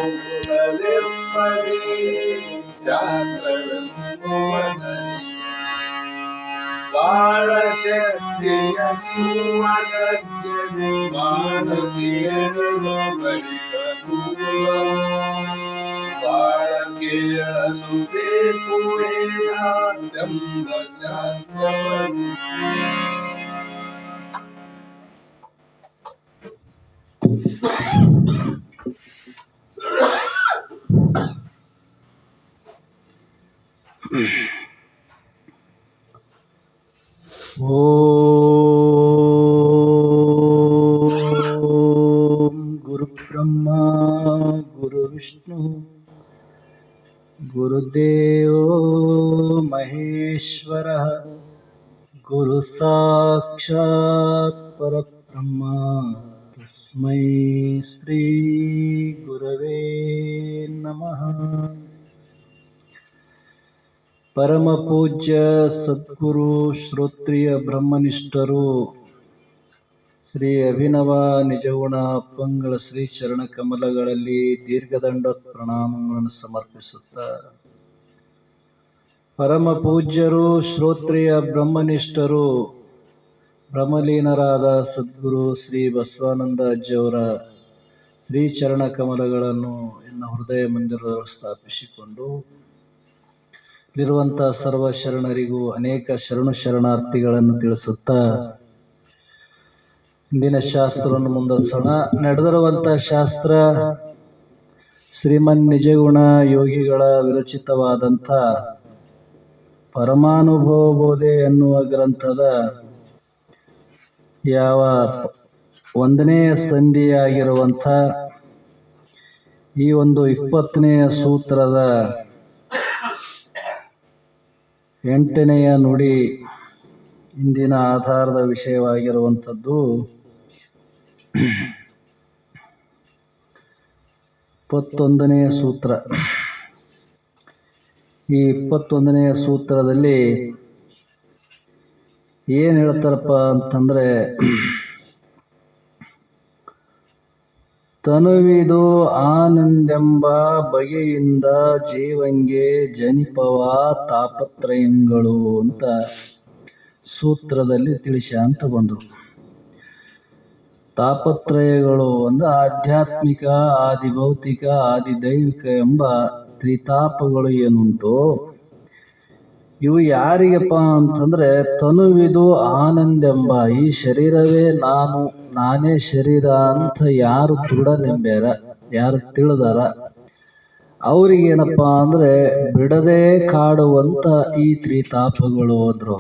ಕೂಡಲೆಂಬಗೆ ಶಾಸ್ತ್ರವೆಂಬುವನ ಬಾಳ ಶಕ್ತಿಯ ಶಿವಗಜ್ಜೆ ಬಾಳ ಕೇಳಲು ಬಳಿಕ ಬಾಳ ಕೇಳಲು ಬೇಕು ವೇದಾಂತೆಂಬ ಶಾಸ್ತ್ರವನ್ನು ಓಂ ಗುರುಬ್ರಹ್ಮ ಗುರುವಿಷ್ಣು ಗುರುದೇವೋ ಮಹೇಶ್ವರ ಗುರು ಸಾಕ್ಷಾತ್ ಪರಬ್ರಹ್ಮ ತಸ್ಮೈ ಶ್ರೀ ಗುರವೇ ನಮಃ. ಪರಮ ಪೂಜ್ಯ ಸದ್ಗುರು ಶ್ರೋತ್ರಿಯ ಬ್ರಹ್ಮನಿಷ್ಠರು ಶ್ರೀ ಅಭಿನವ ನಿಜಗುಣ ಅಪ್ಪಂಗಳ ಶ್ರೀ ಚರಣ ಕಮಲಗಳಲ್ಲಿ ದೀರ್ಘದಂಡ ಪ್ರಣಾಮಗಳನ್ನು ಸಮರ್ಪಿಸುತ್ತಾ, ಪರಮ ಪೂಜ್ಯರು ಶ್ರೋತ್ರಿಯ ಬ್ರಹ್ಮನಿಷ್ಠರು ಬ್ರಹ್ಮಲೀನರಾದ ಸದ್ಗುರು ಶ್ರೀ ಬಸವಾನಂದ ಅಜ್ಜಿಯವರ ಶ್ರೀ ಚರಣ ಕಮಲಗಳನ್ನು ಎನ್ನ ಹೃದಯ ಮಂದಿರದಲ್ಲಿ ಸ್ಥಾಪಿಸಿಕೊಂಡು ಇಲ್ಲಿರುವಂಥ ಸರ್ವ ಶರಣರಿಗೂ ಅನೇಕ ಶರಣಾರ್ಥಿಗಳನ್ನು ತಿಳಿಸುತ್ತಾ ಇಂದಿನ ಶಾಸ್ತ್ರವನ್ನು ಮುಂದುವರಿಸೋಣ. ನಡೆದಿರುವಂಥ ಶಾಸ್ತ್ರ ಶ್ರೀಮನ್ ನಿಜಗುಣ ಯೋಗಿಗಳ ವಿರಚಿತವಾದಂಥ ಪರಮಾನುಭವ ಬೋಧೆ ಎನ್ನುವ ಗ್ರಂಥದ ಯಾವ 1ನೇ ಸಂಧಿಯಾಗಿರುವಂಥ ಈ ಒಂದು 20ನೇ ಸೂತ್ರದ 8ನೆಯ ನುಡಿ ಇಂದಿನ ಆಧಾರದ ವಿಷಯವಾಗಿರುವಂಥದ್ದು 21ನೇ ಸೂತ್ರ. ಈ 21ನೇ ಸೂತ್ರದಲ್ಲಿ ಏನು ಹೇಳ್ತಾರಪ್ಪ ಅಂತಂದರೆ, ತನುವಿದು ಆನಂದೆಂಬ ಬಗೆಯಿಂದ ಜೀವಂಗೆ ಜನಿಪವ ತಾಪತ್ರಯಗಳು ಅಂತ ಸೂತ್ರದಲ್ಲಿ ಅಂತ ಬಂದರು. ತಾಪತ್ರಯಗಳು ಒಂದು ಆಧ್ಯಾತ್ಮಿಕ, ಆದಿಭೌತಿಕ, ಆದಿದೈವಿಕ ಎಂಬ ತ್ರಿತಾಪಗಳು ಏನುಂಟು, ಇವು ಯಾರಿಗಪ್ಪ ಅಂತಂದ್ರೆ ತನುವಿದು ಆನಂದೆಂಬ ಈ ಶರೀರವೇ ನಾನೇ ಶರೀರ ಅಂತ ಯಾರು ದೃಢನೆಂಬ್ಯಾರ, ಯಾರು ತಿಳಿದಾರ, ಅವ್ರಿಗೇನಪ್ಪ ಅಂದ್ರೆ ಬಿಡದೆ ಕಾಡುವಂತ ಈ ತ್ರಿತಾಪಗಳು ಅಂದ್ರು.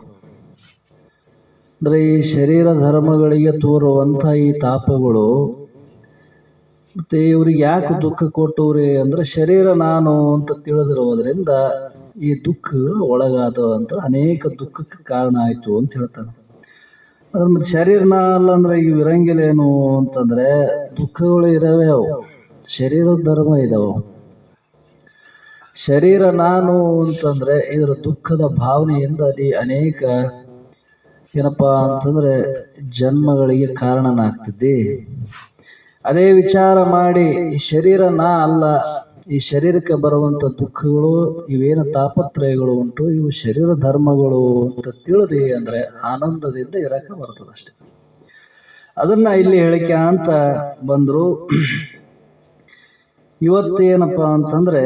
ಅಂದ್ರೆ ಈ ಶರೀರ ಧರ್ಮಗಳಿಗೆ ತೋರುವಂತ ಈ ತಾಪಗಳು ಮತ್ತೆ ಇವ್ರಿಗೆ ಯಾಕೆ ದುಃಖ ಕೊಟ್ಟವ್ರಿ ಅಂದ್ರೆ ಶರೀರ ನಾನು ಅಂತ ತಿಳಿದಿರುವುದರಿಂದ ಈ ದುಃಖ ಒಳಗಾದ ಅಂತ ಅನೇಕ ದುಃಖಕ್ಕೆ ಕಾರಣ ಆಯ್ತು ಅಂತ ಹೇಳ್ತಾನೆ. ಅದ್ರ ಮತ್ತೆ ಶರೀರನ ಅಲ್ಲ ಅಂದ್ರೆ ಈಗ ಇರಂಗಿಲ್ಲೇನು ಅಂತಂದ್ರೆ ದುಃಖಗಳು ಇರವೇ, ಅವು ಶರೀರದ ಧರ್ಮ ಇದಾವೆ. ಶರೀರ ನಾನು ಅಂತಂದ್ರೆ ಇದರ ದುಃಖದ ಭಾವನೆಯಿಂದ ಅಲ್ಲಿ ಅನೇಕ ಏನಪ್ಪಾ ಅಂತಂದ್ರೆ ಜನ್ಮಗಳಿಗೆ ಕಾರಣನಾಗ್ತಿದ್ದಿ. ಅದೇ ವಿಚಾರ ಮಾಡಿ ಈ ಶರೀರ ನಾ ಅಲ್ಲ, ಈ ಶರೀರಕ್ಕೆ ಬರುವಂತ ದುಃಖಗಳು ಇವೇನು ತಾಪತ್ರಯಗಳು ಉಂಟು ಇವು ಶರೀರ ಧರ್ಮಗಳು ಅಂತ ತಿಳಿದಿ ಅಂದ್ರೆ ಆನಂದದಿಂದ ಇರಕ್ಕೆ ಬರ್ತದಷ್ಟೆ. ಅದನ್ನ ಇಲ್ಲಿ ಹೇಳಿಕೆ ಅಂತ ಬಂದ್ರು. ಇವತ್ತೇನಪ್ಪಾ ಅಂತಂದ್ರೆ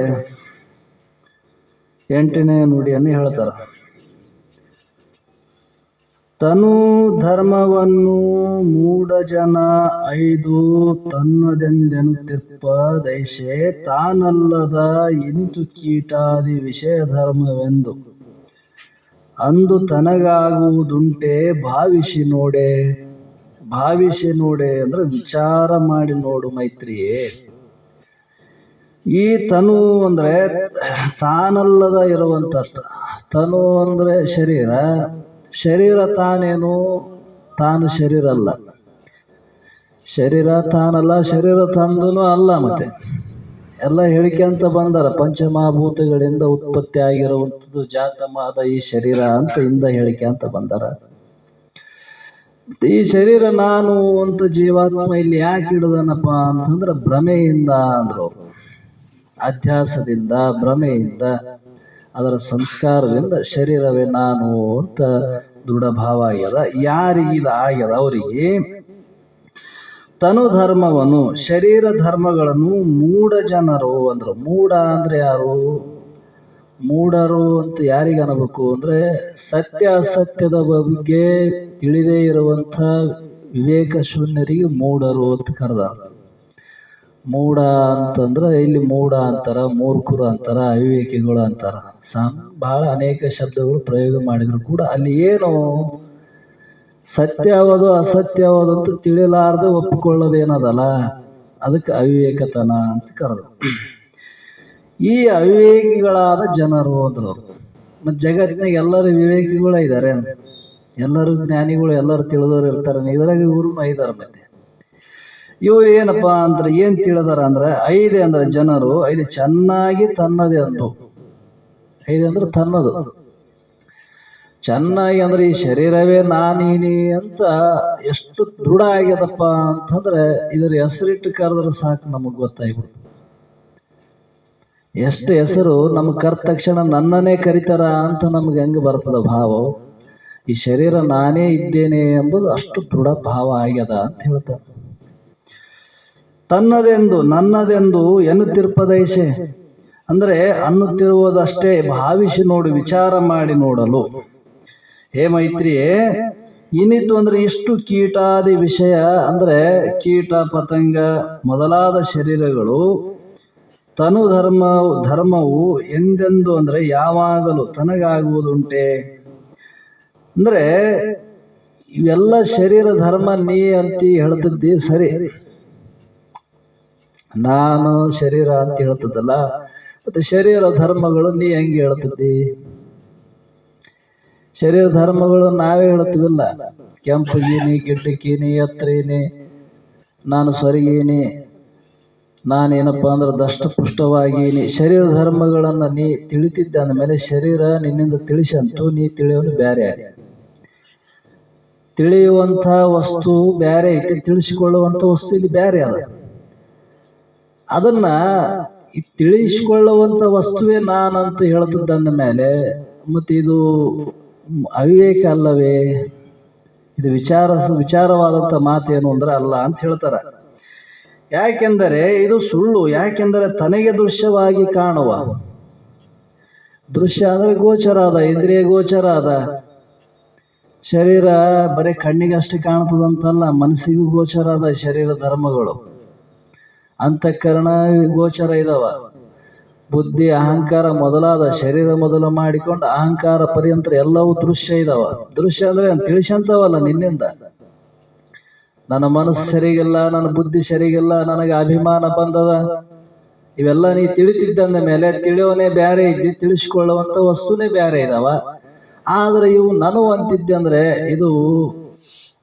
8ನೇ ನುಡಿಯನ್ನು ಹೇಳ್ತಾರ. ತನು ಧರ್ಮವನ್ನು ಮೂಢ ಜನ 5 ತನ್ನದೆಂದೆನುತ್ತಿಪ್ಪ ದೈಶೆ ತಾನಲ್ಲದ ಇಂತು ಕೀಟಾದಿ ವಿಷಯ ಧರ್ಮವೆಂದು ಅಂದು ತನಗಾಗುವುದುಂಟೆ ಭಾವಿಸಿ ನೋಡೆ. ಭಾವಿಸಿ ನೋಡೆ ಅಂದ್ರೆ ವಿಚಾರ ಮಾಡಿ ನೋಡು ಮೈತ್ರಿಯೇ. ಈ ತನು ಅಂದ್ರೆ ತಾನಲ್ಲದ ಇರುವಂಥದ್ದು. ತನು ಅಂದ್ರೆ ಶರೀರ, ಶರೀರ ತಾನೇನು, ತಾನು ಶರೀರ ಅಲ್ಲ, ಶರೀರ ತಾನಲ್ಲ, ಶರೀರ ತಂದನು ಅಲ್ಲ. ಮತ್ತೆ ಎಲ್ಲ ಹೇಳಿಕೆ ಅಂತ ಬಂದಾರ, ಪಂಚಮಹಾಭೂತಗಳಿಂದ ಉತ್ಪತ್ತಿ ಆಗಿರುವಂಥದ್ದು ಜಾತಮಾದ ಈ ಶರೀರ ಅಂತ ಇಂದ ಹೇಳಿಕೆ ಅಂತ ಬಂದಾರ. ಈ ಶರೀರ ನಾನು ಅಂತ ಜೀವಾತ್ಮ ಇಲ್ಲಿ ಯಾಕೆ ಹಿಡಿದನಪ್ಪ ಅಂತಂದ್ರೆ ಭ್ರಮೆಯಿಂದ ಅಂದ್ರು. ಅಧ್ಯಾಸದಿಂದ ಭ್ರಮೆಯಿಂದ ಅದರ ಸಂಸ್ಕಾರದಿಂದ ಶರೀರವೇ ನಾನು ಅಂತ ದೃಢ ಭಾವ ಆಗ್ಯದ. ಯಾರಿಗಿದ ಆಗ್ಯದ ಅವರಿಗೆ ತನು ಧರ್ಮವನ್ನು ಶರೀರ ಧರ್ಮಗಳನ್ನು ಮೂಢ ಜನರು ಅಂದ್ರು. ಮೂಢ ಅಂದ್ರೆ ಯಾರು? ಮೂಢರು ಅಂತ ಯಾರಿಗೆ ಅನ್ಬೇಕು ಅಂದ್ರೆ ಸತ್ಯ ಅಸತ್ಯದ ಬಗ್ಗೆ ತಿಳಿದೇ ಇರುವಂಥ ವಿವೇಕ ಶೂನ್ಯರಿಗೆ ಮೂಢರು ಅಂತ ಕರೆದ. ಮೂಢ ಅಂತಂದ್ರೆ ಇಲ್ಲಿ ಮೂಢ ಅಂತಾರ, ಮೂರ್ಖರು ಅಂತಾರ, ಅವಿವೇಕಿಗಳು ಅಂತಾರ. ಬಹಳ ಅನೇಕ ಶಬ್ದಗಳು ಪ್ರಯೋಗ ಮಾಡಿದ್ರು ಕೂಡ ಅಲ್ಲಿ ಏನು ಸತ್ಯ ಯಾವುದು ಅಸತ್ಯ ಯಾವುದು ಅಂತ ತಿಳಿಲಾರ್ದೆ ಒಪ್ಪಿಕೊಳ್ಳೋದೇನದಲ್ಲ ಅದಕ್ಕೆ ಅವಿವೇಕತನ ಅಂತ ಕರೆದು. ಈ ಅವಿವೇಕಿಗಳಾದ ಜನರು ಅಂದ್ರು. ಮತ್ತು ಜಗತ್ತಿನಾಗ ಎಲ್ಲರೂ ವಿವೇಕಿಗಳೇ ಇದ್ದಾರೆ, ಎಲ್ಲರೂ ಜ್ಞಾನಿಗಳು, ಎಲ್ಲರೂ ತಿಳಿದವರು ಇರ್ತಾರೆ. ಇದ್ರಾಗ ಇವರು ಇದ್ದಾರೆ. ಮತ್ತೆ ಇವ್ರು ಏನಪ್ಪಾ ಅಂದ್ರೆ ಏನ್ ತಿಳಿದಾರ ಅಂದ್ರೆ 5 ಅಂದ್ರೆ ಜನರು 5 ಚೆನ್ನಾಗಿ ತನ್ನದೇ ಅಂದ್ರು. 5 ಅಂದ್ರೆ ತನ್ನದು ಚೆನ್ನಾಗಿ ಅಂದ್ರೆ ಈ ಶರೀರವೇ ನಾನೀನಿ ಅಂತ ಎಷ್ಟು ದೃಢ ಆಗ್ಯದಪ್ಪ ಅಂತಂದ್ರೆ ಇದರ ಹೆಸರಿಟ್ಟು ಕರೆದ್ರೆ ಸಾಕು ನಮಗ್ ಗೊತ್ತಾಗ್ಬಿಡ್ತು. ಎಷ್ಟು ಹೆಸರು ನಮ್ಗೆ ಕರೆದ ತಕ್ಷಣ ನನ್ನನ್ನೇ ಕರಿತಾರ ಅಂತ ನಮ್ಗೆ ಹೆಂಗೆ ಬರ್ತದ ಭಾವ. ಈ ಶರೀರ ನಾನೇ ಇದ್ದೇನೆ ಎಂಬುದು ಅಷ್ಟು ದೃಢ ಭಾವ ಆಗ್ಯದ ಅಂತ ಹೇಳ್ತಾರೆ. ತನ್ನದೆಂದು ನನ್ನದೆಂದು ಎನ್ನುತ್ತಿರ್ಪದೈಸೆ ಅಂದ್ರೆ ಅನ್ನುತ್ತಿರುವುದಷ್ಟೇ ಭಾವಿಸಿ ನೋಡಿ, ವಿಚಾರ ಮಾಡಿ ನೋಡಲು. ಹೇ ಮೈತ್ರಿಯೇ, ಇನ್ನಿತ್ತು ಅಂದ್ರೆ ಇಷ್ಟು ಕೀಟಾದಿ ವಿಷಯ ಅಂದ್ರೆ ಕೀಟ ಪತಂಗ ಮೊದಲಾದ ಶರೀರಗಳು ತನು ಧರ್ಮವು ಎಂದೆಂದು ಅಂದ್ರೆ ಯಾವಾಗಲೂ ತನಗಾಗುವುದುಂಟೆ ಅಂದ್ರೆ ಇವೆಲ್ಲ ಶರೀರ ಧರ್ಮ ನೀ ಅಂತ ಹೇಳ್ತಿದ್ದಿ ಸರಿ, ನಾನು ಶರೀರ ಅಂತ ಹೇಳ್ತಿದ್ದಲ್ಲ, ಮತ್ತೆ ಶರೀರ ಧರ್ಮಗಳು ನೀ ಹೆಂಗೆ ಹೇಳ್ತಿದ್ದಿ? ಶರೀರ ಧರ್ಮಗಳು ನಾವೇ ಹೇಳ್ತೀವಿಲ್ಲ. ಕೆಂಪಗೀನಿ, ಗಿಡ್ಡಕ್ಕೀನಿ, ಎತ್ತರೀನಿ, ನಾನು ಸೊರಗೀನಿ, ನಾನೇನಪ್ಪ ಅಂದ್ರೆ ದಷ್ಟಪುಷ್ಟವಾಗಿನಿ. ಶರೀರ ಧರ್ಮಗಳನ್ನು ನೀ ತಿಳಿತಿದ್ದ ಅಂದಮೇಲೆ ಶರೀರ ನಿನ್ನಿಂದ ತಿಳಿಸಂತೂ ನೀ ತಿಳಿಯೋನು ಬೇರೆ. ತಿಳಿಯುವಂಥ ವಸ್ತು ಬೇರೆ ಐತಿ, ತಿಳಿಸಿಕೊಳ್ಳುವಂಥ ವಸ್ತು ಇಲ್ಲಿ ಬೇರೆ ಅದ. ಅದನ್ನ ತಿಳಿಸಿಕೊಳ್ಳುವಂಥ ವಸ್ತುವೇ ನಾನಂತ ಹೇಳ್ತಿದ್ದಂದ ಮೇಲೆ ಮತ್ತೆ ಇದು ಅವಿವೇಕ ಅಲ್ಲವೇ? ಇದು ವಿಚಾರವಾದಂಥ ಮಾತೇನು ಅಂದ್ರೆ ಅಲ್ಲ ಅಂತ ಹೇಳ್ತಾರ. ಯಾಕೆಂದರೆ ಇದು ಸುಳ್ಳು. ಯಾಕೆಂದರೆ ತನಗೆ ದೃಶ್ಯವಾಗಿ ಕಾಣುವ, ದೃಶ್ಯ ಅಂದ್ರೆ ಗೋಚರ ಅದ, ಇಂದ್ರಿಯ ಗೋಚರ ಅದ. ಶರೀರ ಬರೀ ಕಣ್ಣಿಗಷ್ಟೇ ಕಾಣ್ತದಂತಲ್ಲ, ಮನಸ್ಸಿಗೂ ಗೋಚರ ಅದ ಶರೀರ ಧರ್ಮಗಳು. ಅಂತಃಕರಣ ಗೋಚರ ಇದಾವ. ಬುದ್ಧಿ ಅಹಂಕಾರ ಮೊದಲಾದ ಶರೀರ ಮೊದಲು ಮಾಡಿಕೊಂಡು ಅಹಂಕಾರ ಪರ್ಯಂತರ ಎಲ್ಲವೂ ದೃಶ್ಯ ಇದಾವ. ದೃಶ್ಯ ಅಂದ್ರೆ ತಿಳಿಸಂತವಲ್ಲ ನಿನ್ನಿಂದ. ನನ್ನ ಮನಸ್ಸು ಸರಿಗಿಲ್ಲ, ನನ್ನ ಬುದ್ಧಿ ಸರಿಗಿಲ್ಲ, ನನಗೆ ಅಭಿಮಾನ ಬಂದದ, ಇವೆಲ್ಲ ನೀ ತಿಳಿತಿದ್ದಂದ ಮೇಲೆ ತಿಳಿಯೋನೇ ಬೇರೆ ಇದ್ದಿ, ತಿಳಿಸ್ಕೊಳ್ಳುವಂಥ ವಸ್ತುನೇ ಬೇರೆ ಇದಾವ. ಆದ್ರೆ ಇವು ನಾನು ಅಂತಿದ್ದೆ ಅಂದ್ರೆ ಇದು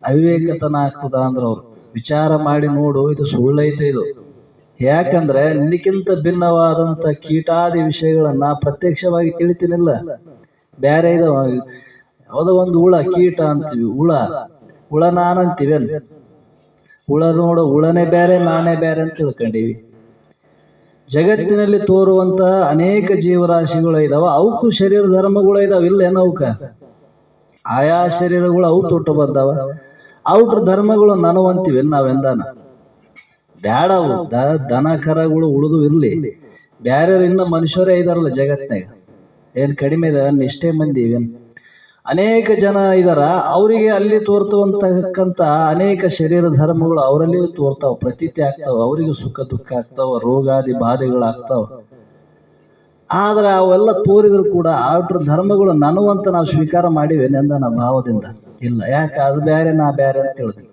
ಅವಿವೇಕತನ ಆಗ್ತದ ಅಂದ್ರೆ ಅವ್ರು ವಿಚಾರ ಮಾಡಿ ನೋಡು, ಇದು ಸುಳ್ಳೈತೆ ಇದು. ಯಾಕಂದ್ರೆ ನಿನಕ್ಕಿಂತ ಭಿನ್ನವಾದಂಥ ಕೀಟಾದಿ ವಿಷಯಗಳನ್ನ ಪ್ರತ್ಯಕ್ಷವಾಗಿ ತಿಳಿತೀನಿಲ್ಲ, ಬೇರೆ ಇದಾವ. ಯಾವುದೋ ಒಂದು ಹುಳ, ಕೀಟ ಅಂತೀವಿ, ಹುಳ ನಾನಂತೀವಿ. ಹುಳ ನೋಡು, ಹುಳನೇ ಬೇರೆ ನಾನೇ ಬೇರೆ ಅಂತ ತಿಳ್ಕೊಂಡಿವಿ. ಜಗತ್ತಿನಲ್ಲಿ ತೋರುವಂತ ಅನೇಕ ಜೀವರಾಶಿಗಳು ಇದಾವ, ಅವಕ್ಕೂ ಶರೀರ ಧರ್ಮಗಳು ಇದಾವ. ಇಲ್ಲ ಏನವಕ್ಕ ಆಯಾ ಶರೀರಗಳು ಅವು ತೊಟ್ಟು ಬಂದಾವ. ಔಟ್ರ ಧರ್ಮಗಳು ನಾನು ಅಂತೀವಿ ನಾವೆಂದಾನ ಬ್ಯಾಡವು. ದನ ಕರಗಳು ಉಳಿದು ಇರ್ಲಿ, ಬ್ಯಾರೆ ಇನ್ನ ಮನುಷ್ಯರೇ ಇದಾರಲ್ಲ ಜಗತ್ತಿನಾಗ, ಏನ್ ಕಡಿಮೆ ಇದಾವ? ಇಷ್ಟೇ ಮಂದಿ ಇವೇನ್? ಅನೇಕ ಜನ ಇದಾರ. ಅವರಿಗೆ ಅಲ್ಲಿ ತೋರ್ತವಂತಕ್ಕಂಥ ಅನೇಕ ಶರೀರ ಧರ್ಮಗಳು ಅವರಲ್ಲಿ ತೋರ್ತಾವ, ಪ್ರತೀತಿ ಆಗ್ತಾವ. ಅವರಿಗೆ ಸುಖ ದುಃಖ ಆಗ್ತಾವ, ರೋಗಾದಿ ಬಾಧೆಗಳಾಗ್ತಾವ. ಆದ್ರೆ ಅವೆಲ್ಲ ತೋರಿದ್ರು ಕೂಡ ಔಟ್ರ ಧರ್ಮಗಳು ನಾನು ಅಂತ ನಾವು ಸ್ವೀಕಾರ ಮಾಡಿವೇನೆ ಅಂದ ನಾ ಭಾವದಿಂದ ಇಲ್ಲ. ಯಾಕೆ? ಅದು ಬೇರೆ ನಾ ಬೇರೆ ಅಂತ ಹೇಳಿದ್ವಿ.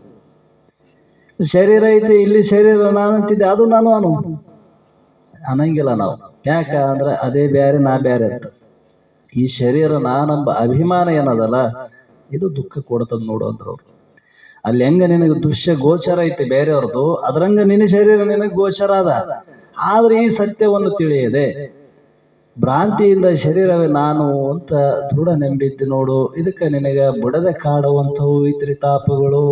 ಶರೀರ ಐತಿ, ಇಲ್ಲಿ ಶರೀರ ನಾನಂತಿದ್ದೆ, ಅದು ನಾನು ಅನ್ನಂಗಿಲ್ಲ ನಾವು. ಯಾಕ ಅಂದ್ರೆ ಅದೇ ಬೇರೆ ನಾ ಬೇರೆ ಅಂತ. ಈ ಶರೀರ ನಾನೆಂಬ ಅಭಿಮಾನ ಏನದಲ್ಲ, ಇದು ದುಃಖ ಕೊಡ್ತದ ನೋಡು ಅಂದ್ರು ಅವ್ರು. ಅಲ್ಲಿ ಹೆಂಗ ನಿನಗೆ ದೃಶ್ಯ ಗೋಚರ ಐತಿ ಬೇರೆಯವ್ರದ್ದು, ಅದ್ರಂಗ ನಿನ್ನ ಶರೀರ ನಿನಗೆ ಗೋಚರ ಅದ. ಆದ್ರೆ ಈ ಸತ್ಯವನ್ನು ತಿಳಿಯದೆ ಭ್ರಾಂತಿಯಿಂದ ಶರೀರವೇ ನಾನು ಅಂತ ದೃಢ ನಂಬಿದ್ದು ನೋಡು. ಇದಕ್ಕೆ ನಿನಗೆ ಬುಡದೆ ಕಾಡುವಂಥವು ಈ ತ್ರಿತಾಪಗಳು.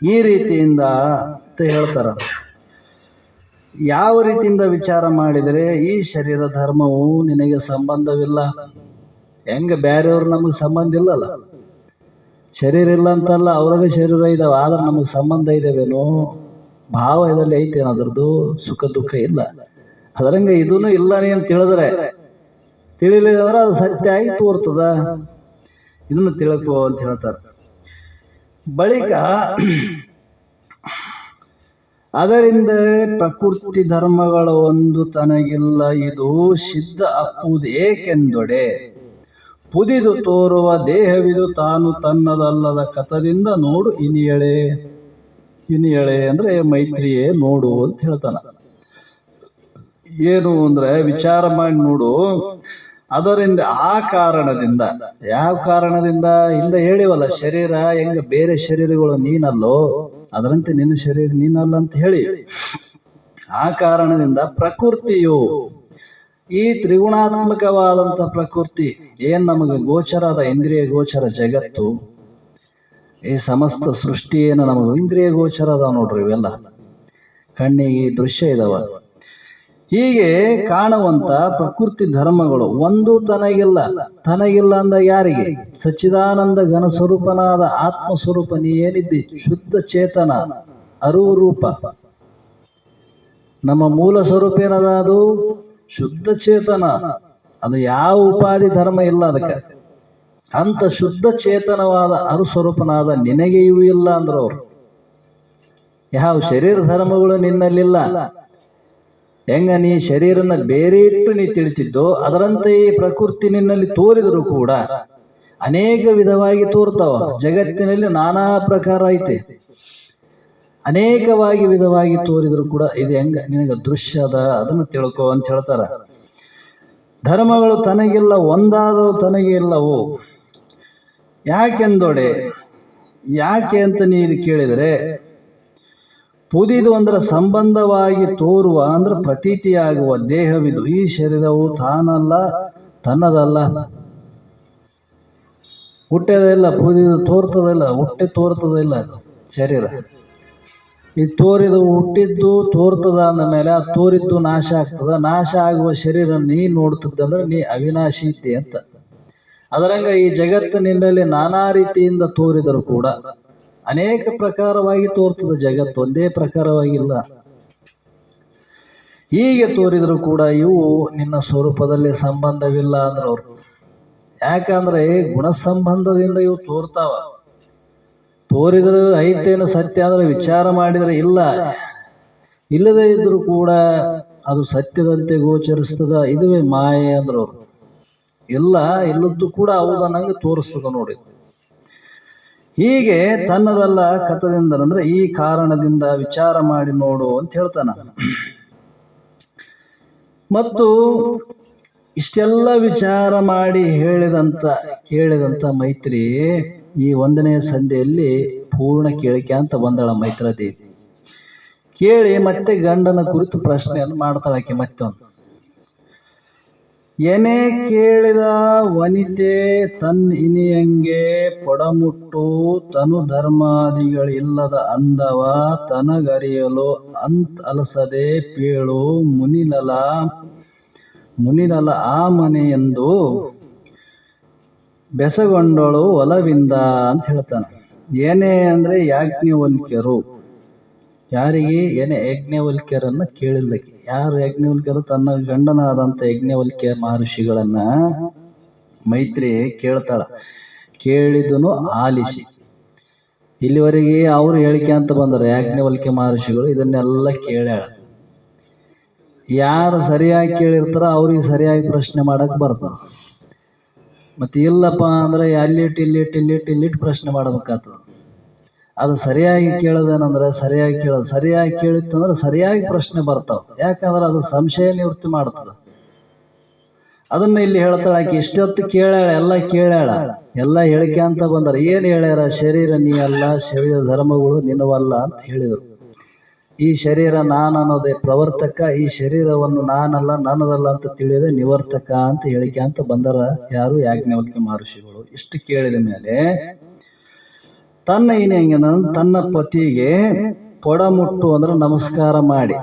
ಈ ರೀತಿಯಿಂದ ಅಂತ ಹೇಳ್ತಾರ. ಯಾವ ರೀತಿಯಿಂದ ವಿಚಾರ ಮಾಡಿದರೆ ಈ ಶರೀರ ಧರ್ಮವು ನಿನಗೆ ಸಂಬಂಧವಿಲ್ಲ. ಹೆಂಗ ಬೇರೆಯವ್ರು ನಮಗೆ ಸಂಬಂಧ ಇಲ್ಲಲ್ಲ, ಶರೀರ ಇಲ್ಲ ಅಂತಲ್ಲ, ಅವ್ರಿಗೆ ಶರೀರ ಇದಾವೆ, ಆದ್ರೆ ನಮಗೆ ಸಂಬಂಧ ಇದಾವೇನೋ, ಭಾವ ಇದರಲ್ಲಿ ಐತೇನು, ಅದ್ರದ್ದು ಸುಖ ದುಃಖ ಇಲ್ಲ. ಅದರಂಗ ಇದೂ ಇಲ್ಲ ನೀನು ತಿಳಿಲಿಲ್ಲ ಅಂದ್ರೆ ಅದು ಸತ್ಯ ಆಗಿ ತೋರ್ತದ. ಇದನ್ನು ತಿಳ್ಕೋ ಅಂತ ಹೇಳ್ತಾರೆ. ಬಳಿಕ ಅದರಿಂದ ಪ್ರಕೃತಿ ಧರ್ಮಗಳ ಒಂದು ತನಗಿಲ್ಲ, ಇದು ಸಿದ್ಧ ಅಪ್ಪುದು ಏಕೆಂದೊಡೆ ಪುದಿದು ತೋರುವ ದೇಹವಿದು ತಾನು ತನ್ನದಲ್ಲದ ಕಥದಿಂದ ನೋಡು ಇನಿಯಳೆ ಅಂದ್ರೆ ಮೈತ್ರಿಯೇ ನೋಡು ಅಂತ ಹೇಳ್ತಾನ. ಏನು ಅಂದ್ರೆ ವಿಚಾರ ಮಾಡಿ ನೋಡು. ಅದರಿಂದ ಆ ಕಾರಣದಿಂದ, ಯಾವ ಕಾರಣದಿಂದ ಹಿಂದೆ ಹೇಳಿವಲ್ಲ, ಶರೀರ ಹೆಂಗ ಬೇರೆ ಶರೀರಗಳು ನೀನಲ್ಲೋ ಅದರಂತೆ ನಿನ್ನ ಶರೀರ ನೀನಲ್ಲ ಅಂತ ಹೇಳಿ, ಆ ಕಾರಣದಿಂದ ಪ್ರಕೃತಿಯು ಈ ತ್ರಿಗುಣಾತ್ಮಕವಾದಂಥ ಪ್ರಕೃತಿ ಏನ್ ನಮಗೆ ಗೋಚರದ ಇಂದ್ರಿಯ ಗೋಚರ ಜಗತ್ತು, ಈ ಸಮಸ್ತ ಸೃಷ್ಟಿ ಏನು ನಮಗೆ ಇಂದ್ರಿಯ ಗೋಚರ ಅದಾವ ನೋಡ್ರಿ. ಇವೆಲ್ಲ ಕಣ್ಣಿಗೆ ದೃಶ್ಯ ಇದಾವ. ಹೀಗೆ ಕಾಣುವಂತ ಪ್ರಕೃತಿ ಧರ್ಮಗಳು ಒಂದು ತನಗಿಲ್ಲ ಅಂದ ಯಾರಿಗೆ? ಸಚ್ಚಿದಾನಂದ ಘನ ಸ್ವರೂಪನಾದ ಆತ್ಮಸ್ವರೂಪ ನೀ ಏನಿದ್ದಿ, ಶುದ್ಧ ಚೇತನ ಅರಿವು ರೂಪ. ನಮ್ಮ ಮೂಲ ಸ್ವರೂಪ ಏನದ? ಅದು ಶುದ್ಧ ಚೇತನ. ಅದು ಯಾವ ಉಪಾಧಿ ಧರ್ಮ ಇಲ್ಲ ಅದಕ್ಕೆ. ಅಂತ ಶುದ್ಧ ಚೇತನವಾದ ಅರುಸ್ವರೂಪನಾದ ನಿನಗೆ ಇವು ಇಲ್ಲ ಅಂದ್ರು ಅವರು. ಯಾವ ಶರೀರ ಧರ್ಮಗಳು ನಿನ್ನಲ್ಲಿಲ್ಲ. ಹೆಂಗ ನೀ ಶರೀರನ ಬೇರೆ ಇಟ್ಟು ನೀ ತಿಳಿತಿದ್ದೋ ಅದರಂತೆ ಈ ಪ್ರಕೃತಿ ನಿನ್ನಲ್ಲಿ ತೋರಿದ್ರು ಕೂಡ ಅನೇಕ ವಿಧವಾಗಿ ತೋರ್ತಾವ. ಜಗತ್ತಿನಲ್ಲಿ ನಾನಾ ಪ್ರಕಾರ ಐತೆ, ಅನೇಕವಾಗಿ ವಿಧವಾಗಿ ತೋರಿದ್ರು ಕೂಡ ಇದು ಹೆಂಗ ನಿನಗೆ ದೃಶ್ಯ ಅದ, ಅದನ್ನು ತಿಳ್ಕೊ ಅಂತ ಹೇಳ್ತಾರ. ಧರ್ಮಗಳು ತನಗಿಲ್ಲ, ಒಂದಾದವು ತನಗೆ ಇಲ್ಲವು. ಯಾಕೆಂದೊಡೆ, ಯಾಕೆ ಅಂತ ನೀ ಇದು ಕೇಳಿದರೆ, ಪುದಿದು ಅಂದ್ರೆ ಸಂಬಂಧವಾಗಿ ತೋರುವ ಅಂದ್ರೆ ಪ್ರತೀತಿಯಾಗುವ ದೇಹವಿದು. ಈ ಶರೀರವು ತಾನಲ್ಲ, ತನ್ನದಲ್ಲ, ಹುಟ್ಟೋದಿಲ್ಲ, ಪುದಿದು ತೋರ್ತದಿಲ್ಲ, ಹುಟ್ಟಿ ತೋರ್ತದಿಲ್ಲ ಶರೀರ. ಈ ತೋರಿದು ಹುಟ್ಟಿದ್ದು ತೋರ್ತದ ಅಂದ ಮೇಲೆ ಆ ತೋರಿದ್ದು ನಾಶ ಆಗ್ತದ. ನಾಶ ಆಗುವ ಶರೀರ ನೀ ನೋಡ್ತಿದ್ದಂದ್ರೆ ನೀ ಅವಿನಾಶಿ ಇದ್ದೆ ಅಂತ. ಅದರಂಗ ಈ ಜಗತ್ತಿನಿಂದಲೇ ನಾನಾ ರೀತಿಯಿಂದ ತೋರಿದರು ಕೂಡ ಅನೇಕ ಪ್ರಕಾರವಾಗಿ ತೋರ್ತದೆ ಜಗತ್ತು, ಒಂದೇ ಪ್ರಕಾರವಾಗಿಲ್ಲ. ಹೀಗೆ ತೋರಿದ್ರು ಕೂಡ ಇವು ನಿನ್ನ ಸ್ವರೂಪದಲ್ಲಿ ಸಂಬಂಧವಿಲ್ಲ ಅಂದ್ರೆ ಅವರು. ಯಾಕಂದ್ರೆ ಗುಣ ಸಂಬಂಧದಿಂದ ಇವು ತೋರ್ತಾವ. ತೋರಿದ್ರೆ ಐತೇನು ಸತ್ಯ ಅಂದ್ರೆ ವಿಚಾರ ಮಾಡಿದ್ರೆ ಇಲ್ಲ, ಇಲ್ಲದೇ ಇದ್ರು ಕೂಡ ಅದು ಸತ್ಯದಂತೆ ಗೋಚರಿಸ್ತದ. ಇದುವೇ ಮಾಯೆ ಅಂದ್ರೆ ಅವರು. ಇಲ್ಲದ್ದು ಕೂಡ ಹೌದನ್ನಂಗೆ ತೋರಿಸ್ತದ ನೋಡಿ. ಹೀಗೆ ತನ್ನದಲ್ಲ ಕಥದಿಂದ ಅಂದ್ರೆ ಈ ಕಾರಣದಿಂದ ವಿಚಾರ ಮಾಡಿ ನೋಡು ಅಂತ ಹೇಳ್ತಾನ. ಮತ್ತು ಇಷ್ಟೆಲ್ಲ ವಿಚಾರ ಮಾಡಿ ಕೇಳಿದಂತ ಮೈತ್ರಿ ಈ 1ನೇ ಸಂಧಿಯಲ್ಲಿ ಪೂರ್ಣ ಕೇಳಿಕೆ ಅಂತ ಬಂದಳ ಮೈತ್ರಾದೇವಿ. ಕೇಳಿ ಮತ್ತೆ ಗಂಡನ ಕುರಿತು ಪ್ರಶ್ನೆಯನ್ನು ಮಾಡ್ತಾಳಾಕೆ. ಮತ್ತೊಂದು ಏನೇ ಕೇಳಿದ ವನಿತೆ ತನ್ ಇನಿಯಂಗೆ ಪೊಡಮುಟ್ಟು ತನು ಧರ್ಮಾದಿಗಳಿಲ್ಲದ ಅಂದವ ತನಗರಿಯಲು ಅಲಸದೆ ಪೇಳು ಮುನಿನಲ ಆ ಮನೆಯೆಂದು ಬೆಸಗೊಂಡಳು ಒಲವಿಂದ ಅಂತ ಹೇಳ್ತಾನೆ. ಏನೇ ಅಂದ್ರೆ ಯಾಜ್ಞವಲ್ಕ್ಯರು. ಯಾರಿಗೆ? ಏನೇ ಯಜ್ಞವಲ್ಕ್ಯರನ್ನ ಕೇಳಿದ್ದಕ್ಕೆ. ಯಾರು ಯಜ್ಞವಲ್ಕ್ಯರು? ತನ್ನ ಗಂಡನಾದಂಥ ಯಜ್ಞವಲ್ಕ್ಯ ಮಹರ್ಷಿಗಳನ್ನ ಮೈತ್ರಿ ಕೇಳ್ತಾಳ. ಕೇಳಿದನು ಆಲಿಸಿ. ಇಲ್ಲಿವರೆಗೆ ಅವರು ಹೇಳಿಕೆ ಅಂತ ಬಂದರು ಯಾಜ್ಞವಲ್ಕ್ಯ ಮಹರ್ಷಿಗಳು. ಇದನ್ನೆಲ್ಲ ಕೇಳ್ಯಾಳ. ಯಾರು ಸರಿಯಾಗಿ ಕೇಳಿರ್ತಾರ ಅವ್ರಿಗೆ ಸರಿಯಾಗಿ ಪ್ರಶ್ನೆ ಮಾಡಕ್ ಬರ್ತದ. ಮತ್ತೆ ಇಲ್ಲಪ್ಪ ಅಂದ್ರೆ ಇಲ್ಲಿಟ್ಟು ಪ್ರಶ್ನೆ ಮಾಡಬೇಕಾಗ್ತದ. ಅದು ಸರಿಯಾಗಿ ಕೇಳೋದೇನಂದ್ರೆ ಸರಿಯಾಗಿ ಕೇಳಿತ್ತಂದ್ರೆ ಸರಿಯಾಗಿ ಪ್ರಶ್ನೆ ಬರ್ತಾವ. ಯಾಕಂದ್ರೆ ಅದು ಸಂಶಯ ನಿವೃತ್ತಿ ಮಾಡ್ತದ. ಅದನ್ನ ಇಲ್ಲಿ ಹೇಳ್ತಾಳ ಆಕಿ. ಇಷ್ಟೊತ್ತು ಕೇಳ್ಯಾಳ, ಎಲ್ಲ ಹೇಳಿಕೆ ಅಂತ ಬಂದಾರ. ಏನ್ ಹೇಳ್ಯಾರ? ಶರೀರ ನೀ ಅಲ್ಲ, ಶರೀರ ಧರ್ಮಗಳು ನಿನ್ನವಲ್ಲ ಅಂತ ಹೇಳಿದರು. ಈ ಶರೀರ ನಾನನ್ನೋದೇ ಪ್ರವರ್ತಕ, ಈ ಶರೀರವನ್ನು ನಾನಲ್ಲ ನನ್ನದಲ್ಲ ಅಂತ ತಿಳಿಯೋದೇ ನಿವರ್ತಕ ಅಂತ ಹೇಳಿಕೆ ಅಂತ ಬಂದರ ಯಾರು? ಯಾಜ್ಞವಲ್ಕ್ಯ ಮಹರ್ಷಿಗಳು. ಇಷ್ಟು ಕೇಳಿದ ಮೇಲೆ ತನ್ನ ಪತಿಗೆ ಪೊಡಮುಟ್ಟು ಅಂದ್ರೆ ನಮಸ್ಕಾರ ಮಾಡಿ,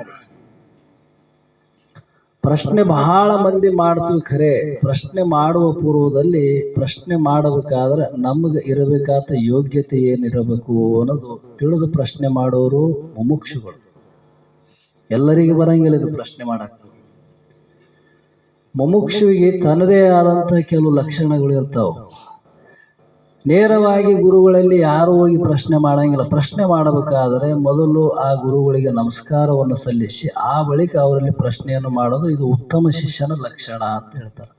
ಪ್ರಶ್ನೆ ಬಹಳ ಮಂದಿ ಮಾಡ್ತೀವಿ ಖರೆ, ಪ್ರಶ್ನೆ ಮಾಡುವ ಪೂರ್ವದಲ್ಲಿ ಪ್ರಶ್ನೆ ಮಾಡಬೇಕಾದ್ರೆ ನಮಗೆ ಇರಬೇಕಾದ ಯೋಗ್ಯತೆ ಏನಿರಬೇಕು ಅನ್ನೋದು ತಿಳಿದು ಪ್ರಶ್ನೆ ಮಾಡೋರು ಮುಮುಕ್ಷುಗಳು. ಎಲ್ಲರಿಗೆ ಬರಂಗಿಲ್ಲ ಇದು ಪ್ರಶ್ನೆ ಮಾಡಕ್ಕೆ. ಮುಮುಕ್ಷುವಿಗೆ ತನ್ನದೇ ಆದಂಥ ಕೆಲವು ಲಕ್ಷಣಗಳು ಇರ್ತಾವೆ. ನೇರವಾಗಿ ಗುರುಗಳಲ್ಲಿ ಯಾರು ಹೋಗಿ ಪ್ರಶ್ನೆ ಮಾಡಂಗಿಲ್ಲ. ಪ್ರಶ್ನೆ ಮಾಡಬೇಕಾದರೆ ಮೊದಲು ಆ ಗುರುಗಳಿಗೆ ನಮಸ್ಕಾರವನ್ನು ಸಲ್ಲಿಸಿ ಆ ಬಳಿಕ ಅವರಲ್ಲಿ ಪ್ರಶ್ನೆಯನ್ನು ಮಾಡೋದು ಇದು ಉತ್ತಮ ಶಿಷ್ಯನ ಲಕ್ಷಣ ಅಂತ ಹೇಳ್ತಾರೆ.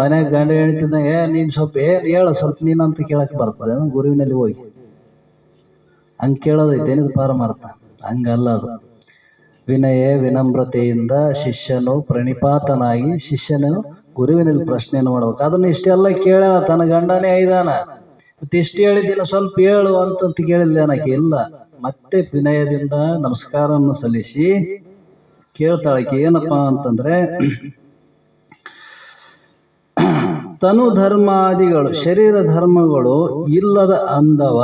ಮನೆಗೆ ಗಂಡ ಹೇಳ್ತಿದ್ದಂಗೆ ನೀನು ಸ್ವಲ್ಪ ಹೇಳು ಸ್ವಲ್ಪ ನೀನಂತ ಕೇಳಕ್ಕೆ ಬರ್ತದೆ ಗುರುವಿನಲ್ಲಿ ಹೋಗಿ ಹಂಗೆ ಕೇಳೋದೈತೆ ಏನಿದು ಪಾರಮಾರ್ಥ. ಹಂಗಲ್ಲ ಅದು. ವಿನಯ ವಿನಮ್ರತೆಯಿಂದ ಶಿಷ್ಯನು ಪ್ರಣಿಪಾತನಾಗಿ ಶಿಷ್ಯನು ಗುರುವಿನಲ್ಲಿ ಪ್ರಶ್ನೆಯನ್ನು ಮಾಡ್ಬೇಕು. ಅದನ್ನ ಇಷ್ಟೆಲ್ಲ ಕೇಳ ತನ್ನ ಗಂಡನೇ ಐದಾನ ಮತ್ತೆ ಇಷ್ಟು ಹೇಳಿದ್ದೀನ ಸ್ವಲ್ಪ ಹೇಳು ಅಂತಂತ ಕೇಳಿಲ್ಲ ನನಗೆ ಇಲ್ಲ. ಮತ್ತೆ ವಿನಯದಿಂದ ನಮಸ್ಕಾರವನ್ನು ಸಲ್ಲಿಸಿ ಕೇಳ್ತಾಳಕ್ಕೆ ಏನಪ್ಪ ಅಂತಂದ್ರೆ, ತನು ಧರ್ಮಾದಿಗಳು ಶರೀರ ಧರ್ಮಗಳು ಇಲ್ಲದ ಅಂದವ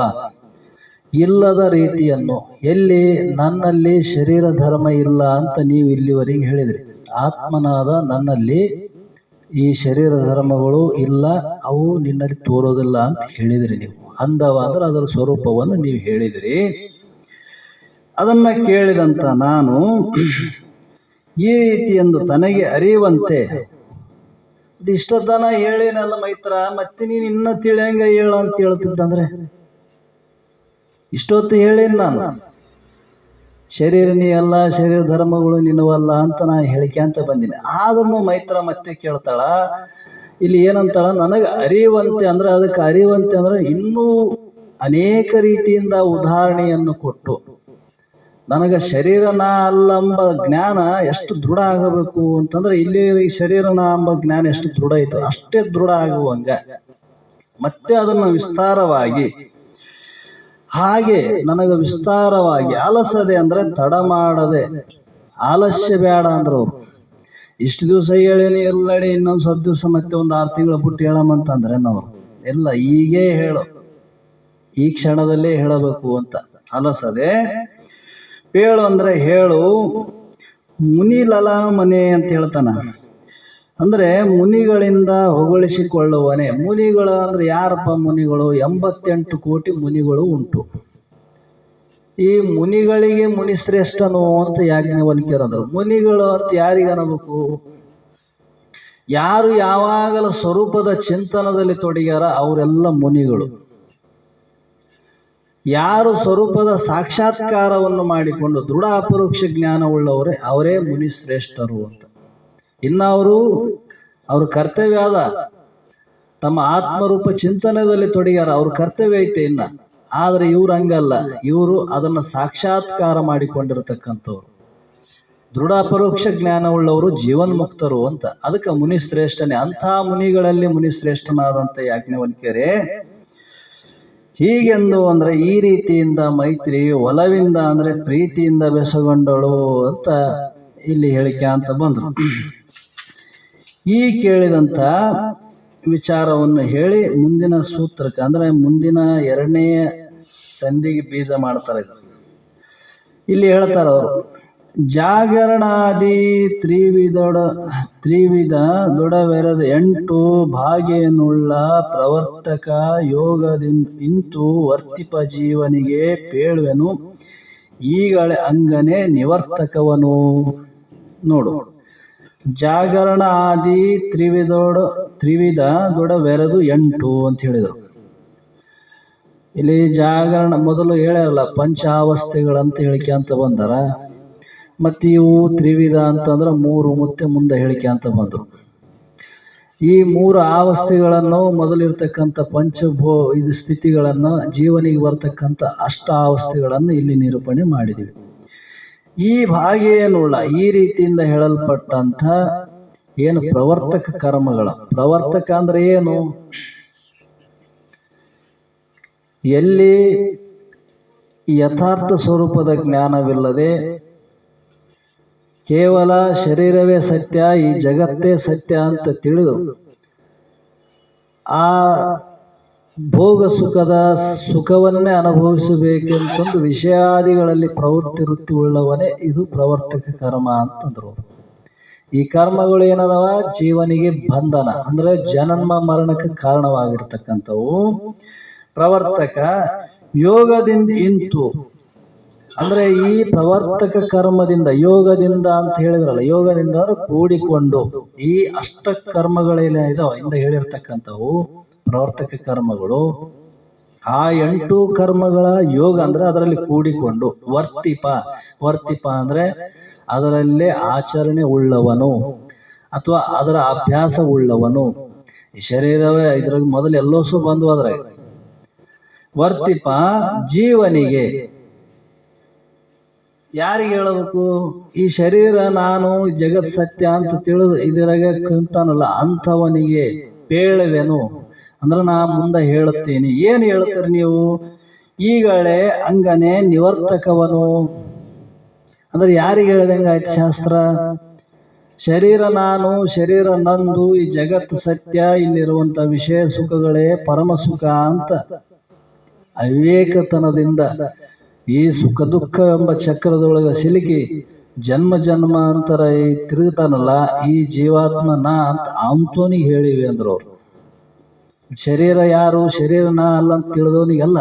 ಇಲ್ಲದ ರೀತಿಯನ್ನು ಎಲ್ಲಿ ನನ್ನಲ್ಲಿ ಶರೀರ ಧರ್ಮ ಇಲ್ಲ ಅಂತ ನೀವು ಇಲ್ಲಿವರೆಗೆ ಹೇಳಿದ್ರಿ. ಆತ್ಮನಾದ ನನ್ನಲ್ಲಿ ಈ ಶರೀರ ಧರ್ಮಗಳು ಇಲ್ಲ, ಅವು ನಿನ್ನಲ್ಲಿ ತೋರೋದಿಲ್ಲ ಅಂತ ಹೇಳಿದ್ರಿ ನೀವು. ಅಂದವ ಅಂದ್ರೆ ಅದರ ಸ್ವರೂಪವನ್ನು ನೀವು ಹೇಳಿದ್ರಿ. ಅದನ್ನ ಕೇಳಿದಂತ ನಾನು ಈ ರೀತಿ ಎಂದು ತನಗೆ ಅರಿಯುವಂತೆ ಇಷ್ಟತನ ಹೇಳೇನಲ್ಲ ಮೈತ್ರ, ಮತ್ತೆ ನೀನು ಇನ್ನ ತಿಳಿಯಂಗ ಹೇಳು ಅಂತ ಹೇಳ್ತಿದ್ದಂದ್ರೆ ಇಷ್ಟೊತ್ತು ಹೇಳೇನು ನಾನು ಶರೀರ ನೀ ಅಲ್ಲ ಶರೀರ ಧರ್ಮಗಳು ನಿನ್ನವಲ್ಲ ಅಂತ ನಾ ಹೇಳಿಕೆ ಅಂತ ಬಂದಿನಿ. ಆದ್ರೂ ಮೈತ್ರ ಮತ್ತೆ ಕೇಳ್ತಾಳ ಇಲ್ಲಿ ಏನಂತಾಳ, ನನಗೆ ಅರಿಯುವಂತೆ ಅಂದ್ರೆ ಅದಕ್ಕೆ ಅರಿಯುವಂತೆ ಅಂದ್ರೆ ಇನ್ನೂ ಅನೇಕ ರೀತಿಯಿಂದ ಉದಾಹರಣೆಯನ್ನು ಕೊಟ್ಟು ನನಗೆ ಶರೀರನ ಅಲ್ಲಂಬ ಜ್ಞಾನ ಎಷ್ಟು ದೃಢ ಆಗಬೇಕು ಅಂತಂದ್ರೆ ಇಲ್ಲಿ ಶರೀರನ ಎಂಬ ಜ್ಞಾನ ಎಷ್ಟು ದೃಢ ಇತ್ತು ಅಷ್ಟೇ ದೃಢ ಆಗುವಂಗ ಮತ್ತೆ ಅದನ್ನು ವಿಸ್ತಾರವಾಗಿ ಹಾಗೆ ನನಗೆ ವಿಸ್ತಾರವಾಗಿ ಅಲಸದೆ ಅಂದ್ರೆ ತಡ ಮಾಡದೆ, ಆಲಸ್ಯ ಬೇಡ ಅಂದ್ರು. ಇಷ್ಟು ದಿವಸ ಹೇಳೇನಿ ಎಲ್ಲಡಿ ಇನ್ನೊಂದು ಸ್ವಲ್ಪ ದಿವಸ ಮತ್ತೆ ಒಂದು 6 ತಿಂಗಳು ಬಿಟ್ಟು ಹೇಳಮಂತಂದ್ರೆ ನಾವು ಎಲ್ಲ ಈಗೇ ಹೇಳು, ಈ ಕ್ಷಣದಲ್ಲೇ ಹೇಳಬೇಕು ಅಂತ. ಅಲಸದೆ ಹೇಳು ಅಂದ್ರೆ ಹೇಳು. ಮುನಿಲಲ ಮನೆ ಅಂತ ಹೇಳ್ತಾನ ಅಂದ್ರೆ ಮುನಿಗಳಿಂದ ಹೊಗಳಿಸಿಕೊಳ್ಳುವನೆ. ಮುನಿಗಳು ಅಂದ್ರೆ ಯಾರಪ್ಪ ಮುನಿಗಳು? 88 ಕೋಟಿ ಮುನಿಗಳು ಉಂಟು. ಈ ಮುನಿಗಳಿಗೆ ಮುನಿಶ್ರೇಷ್ಠನು ಅಂತ ಯಾಜ್ಞವಲ್ಕ್ಯರಂದ್ರು. ಮುನಿಗಳು ಅಂತ ಯಾರಿಗೆ ಅನ್ನಬೇಕು? ಯಾರು ಯಾವಾಗಲೂ ಸ್ವರೂಪದ ಚಿಂತನದಲ್ಲಿ ತೊಡಗ್ಯಾರ ಅವರೆಲ್ಲ ಮುನಿಗಳು. ಯಾರು ಸ್ವರೂಪದ ಸಾಕ್ಷಾತ್ಕಾರವನ್ನು ಮಾಡಿಕೊಂಡು ದೃಢ ಅಪರೋಕ್ಷ ಜ್ಞಾನವುಳ್ಳವರೇ ಅವರೇ ಮುನಿಶ್ರೇಷ್ಠರು ಅಂತ. ಇನ್ನು ಅವ್ರ ಕರ್ತವ್ಯ ಅದ, ತಮ್ಮ ಆತ್ಮರೂಪ ಚಿಂತನದಲ್ಲಿ ತೊಡಗ್ಯಾರ, ಅವ್ರ ಕರ್ತವ್ಯ ಐತೆ ಇನ್ನ. ಆದ್ರೆ ಇವ್ರು ಹಂಗಲ್ಲ, ಇವರು ಅದನ್ನ ಸಾಕ್ಷಾತ್ಕಾರ ಮಾಡಿಕೊಂಡಿರತಕ್ಕಂಥವ್ರು, ದೃಢ ಅಪರೋಕ್ಷ ಜ್ಞಾನವುಳ್ಳವರು, ಜೀವನ್ಮುಕ್ತರು ಅಂತ. ಅದಕ್ಕೆ ಮುನಿಶ್ರೇಷ್ಠನೇ. ಅಂಥ ಮುನಿಗಳಲ್ಲಿ ಮುನಿಶ್ರೇಷ್ಠನಾದಂಥ ಯಾಜ್ಞವಲ್ಕ್ಯರೇ ಹೀಗೆಂದು ಅಂದ್ರೆ ಈ ರೀತಿಯಿಂದ ಮೈತ್ರಿ ಒಲವಿಂದ ಅಂದ್ರೆ ಪ್ರೀತಿಯಿಂದ ಬೆಸಗೊಂಡಳು ಅಂತ ಇಲ್ಲಿ ಹೇಳಿಕೆ ಅಂತ ಬಂದ್ರು. ಈ ಕೇಳಿದಂತ ವಿಚಾರವನ್ನು ಹೇಳಿ ಮುಂದಿನ ಸೂತ್ರಕ್ಕೆ ಅಂದ್ರೆ ಮುಂದಿನ 2ನೇ ಸಂಧಿಗೆ ಬೀಜ ಮಾಡ್ತಾರೆ. ಇಲ್ಲಿ ಹೇಳ್ತಾರ ಅವರು, ಜಾಗರಣಾದಿ ತ್ರಿವಿಧ ದೊಡವೆರದ 8 ಭಾಗ್ಯನುಳ್ಳ ಪ್ರವರ್ತಕ ಯೋಗದಿಂದ ಇಂತು ವರ್ತಿಪ ಜೀವನಿಗೆ ಪೇಳುವೆನು ಈಗಳೆ ಅಂಗನೆ ನಿವರ್ತಕವನು. ನೋಡು, ಜಾಗರಣ ಆದಿ ತ್ರಿವಿಧ ದೊಡವೆರದು 8 ಅಂತ ಹೇಳಿದರು. ಇಲ್ಲಿ ಜಾಗರಣ ಮೊದಲು ಹೇಳ್ಯಾರಲ್ಲ, ಪಂಚಾವಸ್ಥೆಗಳಂತ ಹೇಳಿಕೆ ಅಂತ ಬಂದಾರ. ಮತ್ತು ಇವು ತ್ರಿವಿಧ ಅಂತಂದ್ರೆ 3 ಮತ್ತೆ ಮುಂದೆ ಹೇಳಿಕೆ ಅಂತ ಬಂದರು. ಈ 3 ಅವಸ್ಥೆಗಳನ್ನು ಮೊದಲಿರ್ತಕ್ಕಂಥ ಇದು ಸ್ಥಿತಿಗಳನ್ನು ಜೀವನಿಗೆ ಬರ್ತಕ್ಕಂಥ ಅಷ್ಟಾವಸ್ಥೆಗಳನ್ನು ಇಲ್ಲಿ ನಿರೂಪಣೆ ಮಾಡಿದ್ದೀವಿ. ಈ ಭಾಗ್ಯನುಳ್ಳ ಈ ರೀತಿಯಿಂದ ಹೇಳಲ್ಪಟ್ಟಂಥ ಏನು ಪ್ರವರ್ತಕ ಕರ್ಮಗಳ, ಪ್ರವರ್ತಕ ಅಂದ್ರೆ ಏನು? ಎಲ್ಲಿ ಯಥಾರ್ಥ ಸ್ವರೂಪದ ಜ್ಞಾನವಿಲ್ಲದೆ ಕೇವಲ ಶರೀರವೇ ಸತ್ಯ, ಈ ಜಗತ್ತೇ ಸತ್ಯ ಅಂತ ತಿಳಿದು ಆ ಭೋಗ ಸುಖವನ್ನೇ ಅನುಭವಿಸಬೇಕೆಂತಂದು ವಿಷಯಾದಿಗಳಲ್ಲಿ ಪ್ರವೃತ್ತಿ ಉಳ್ಳವನೇ ಇದು ಪ್ರವರ್ತಕ ಕರ್ಮ ಅಂತಂದ್ರು. ಈ ಕರ್ಮಗಳು ಏನದವ ಜೀವನಿಗೆ ಬಂಧನ ಅಂದ್ರೆ ಜನ್ಮ ಮರಣಕ್ಕೆ ಕಾರಣವಾಗಿರ್ತಕ್ಕಂಥವು. ಪ್ರವರ್ತಕ ಯೋಗದಿಂದ ಇಂತು ಅಂದ್ರೆ ಈ ಪ್ರವರ್ತಕ ಕರ್ಮದಿಂದ ಯೋಗದಿಂದ ಅಂತ ಹೇಳಿದ್ರಲ್ಲ, ಯೋಗದಿಂದ ಕೂಡಿಕೊಂಡು ಈ ಅಷ್ಟ ಕರ್ಮಗಳೇನ ಇದಾವ ಇಂದ ಹೇಳಿರ್ತಕ್ಕಂಥವು ಪ್ರವರ್ತಕ ಕರ್ಮಗಳು. ಆ 8 ಕರ್ಮಗಳ ಯೋಗ ಅಂದ್ರೆ ಅದರಲ್ಲಿ ಕೂಡಿಕೊಂಡು ವರ್ತಿಪ ಅಂದ್ರೆ ಅದರಲ್ಲೇ ಆಚರಣೆ ಉಳ್ಳವನು ಅಥವಾ ಅದರ ಅಭ್ಯಾಸ ಉಳ್ಳವನು. ಈ ಶರೀರವೇ ಇದ್ರಾಗ ಮೊದಲು ಎಲ್ಲೋಸು ಬಂದು ಅದ್ರಾಗ ವರ್ತಿಪ ಜೀವನಿಗೆ. ಯಾರಿಗೆ ಹೇಳಬೇಕು? ಈ ಶರೀರ ನಾನು ಜಗತ್ ಸತ್ಯ ಅಂತ ತಿಳಿದು ಇದರಾಗ ಕುಂತಾನಲ್ಲ ಅಂಥವನಿಗೆ ಪೇಳುವೆನು ಅಂದ್ರೆ ನಾ ಮುಂದೆ ಹೇಳುತ್ತೀನಿ. ಏನು ಹೇಳ್ತೀರಿ ನೀವು? ಈಗಲೇ ಅಂಗನೆ ನಿವರ್ತಕವನು ಅಂದ್ರೆ ಯಾರಿಗೆ ಹೇಳ್ದಂಗೆ ಆಯ್ತು ಶಾಸ್ತ್ರ? ಶರೀರ ನಾನು, ಶರೀರ ನಂದು, ಈ ಜಗತ್ತು ಸತ್ಯ, ಇಲ್ಲಿರುವಂತ ವಿಷಯ ಸುಖಗಳೇ ಪರಮ ಸುಖ ಅಂತ ಅವಿವೇಕತನದಿಂದ ಈ ಸುಖ ದುಃಖ ಎಂಬ ಚಕ್ರದೊಳಗೆ ಸಿಲುಕಿ ಜನ್ಮ ಜನ್ಮಾಂತರ ತಿರುಗುತ್ತಾನಲ್ಲ ಈ ಜೀವಾತ್ಮ ನಾ ಅಂತ ಅಂಥವನಿಗೆ ಹೇಳಿವಿ ಅಂದ್ರು ಅವ್ರು. ಶರೀರ ಯಾರು? ಶರೀರ ನಾ ಅಲ್ಲ ಅಂತ ತಿಳಿದವನಿಗಲ್ಲ.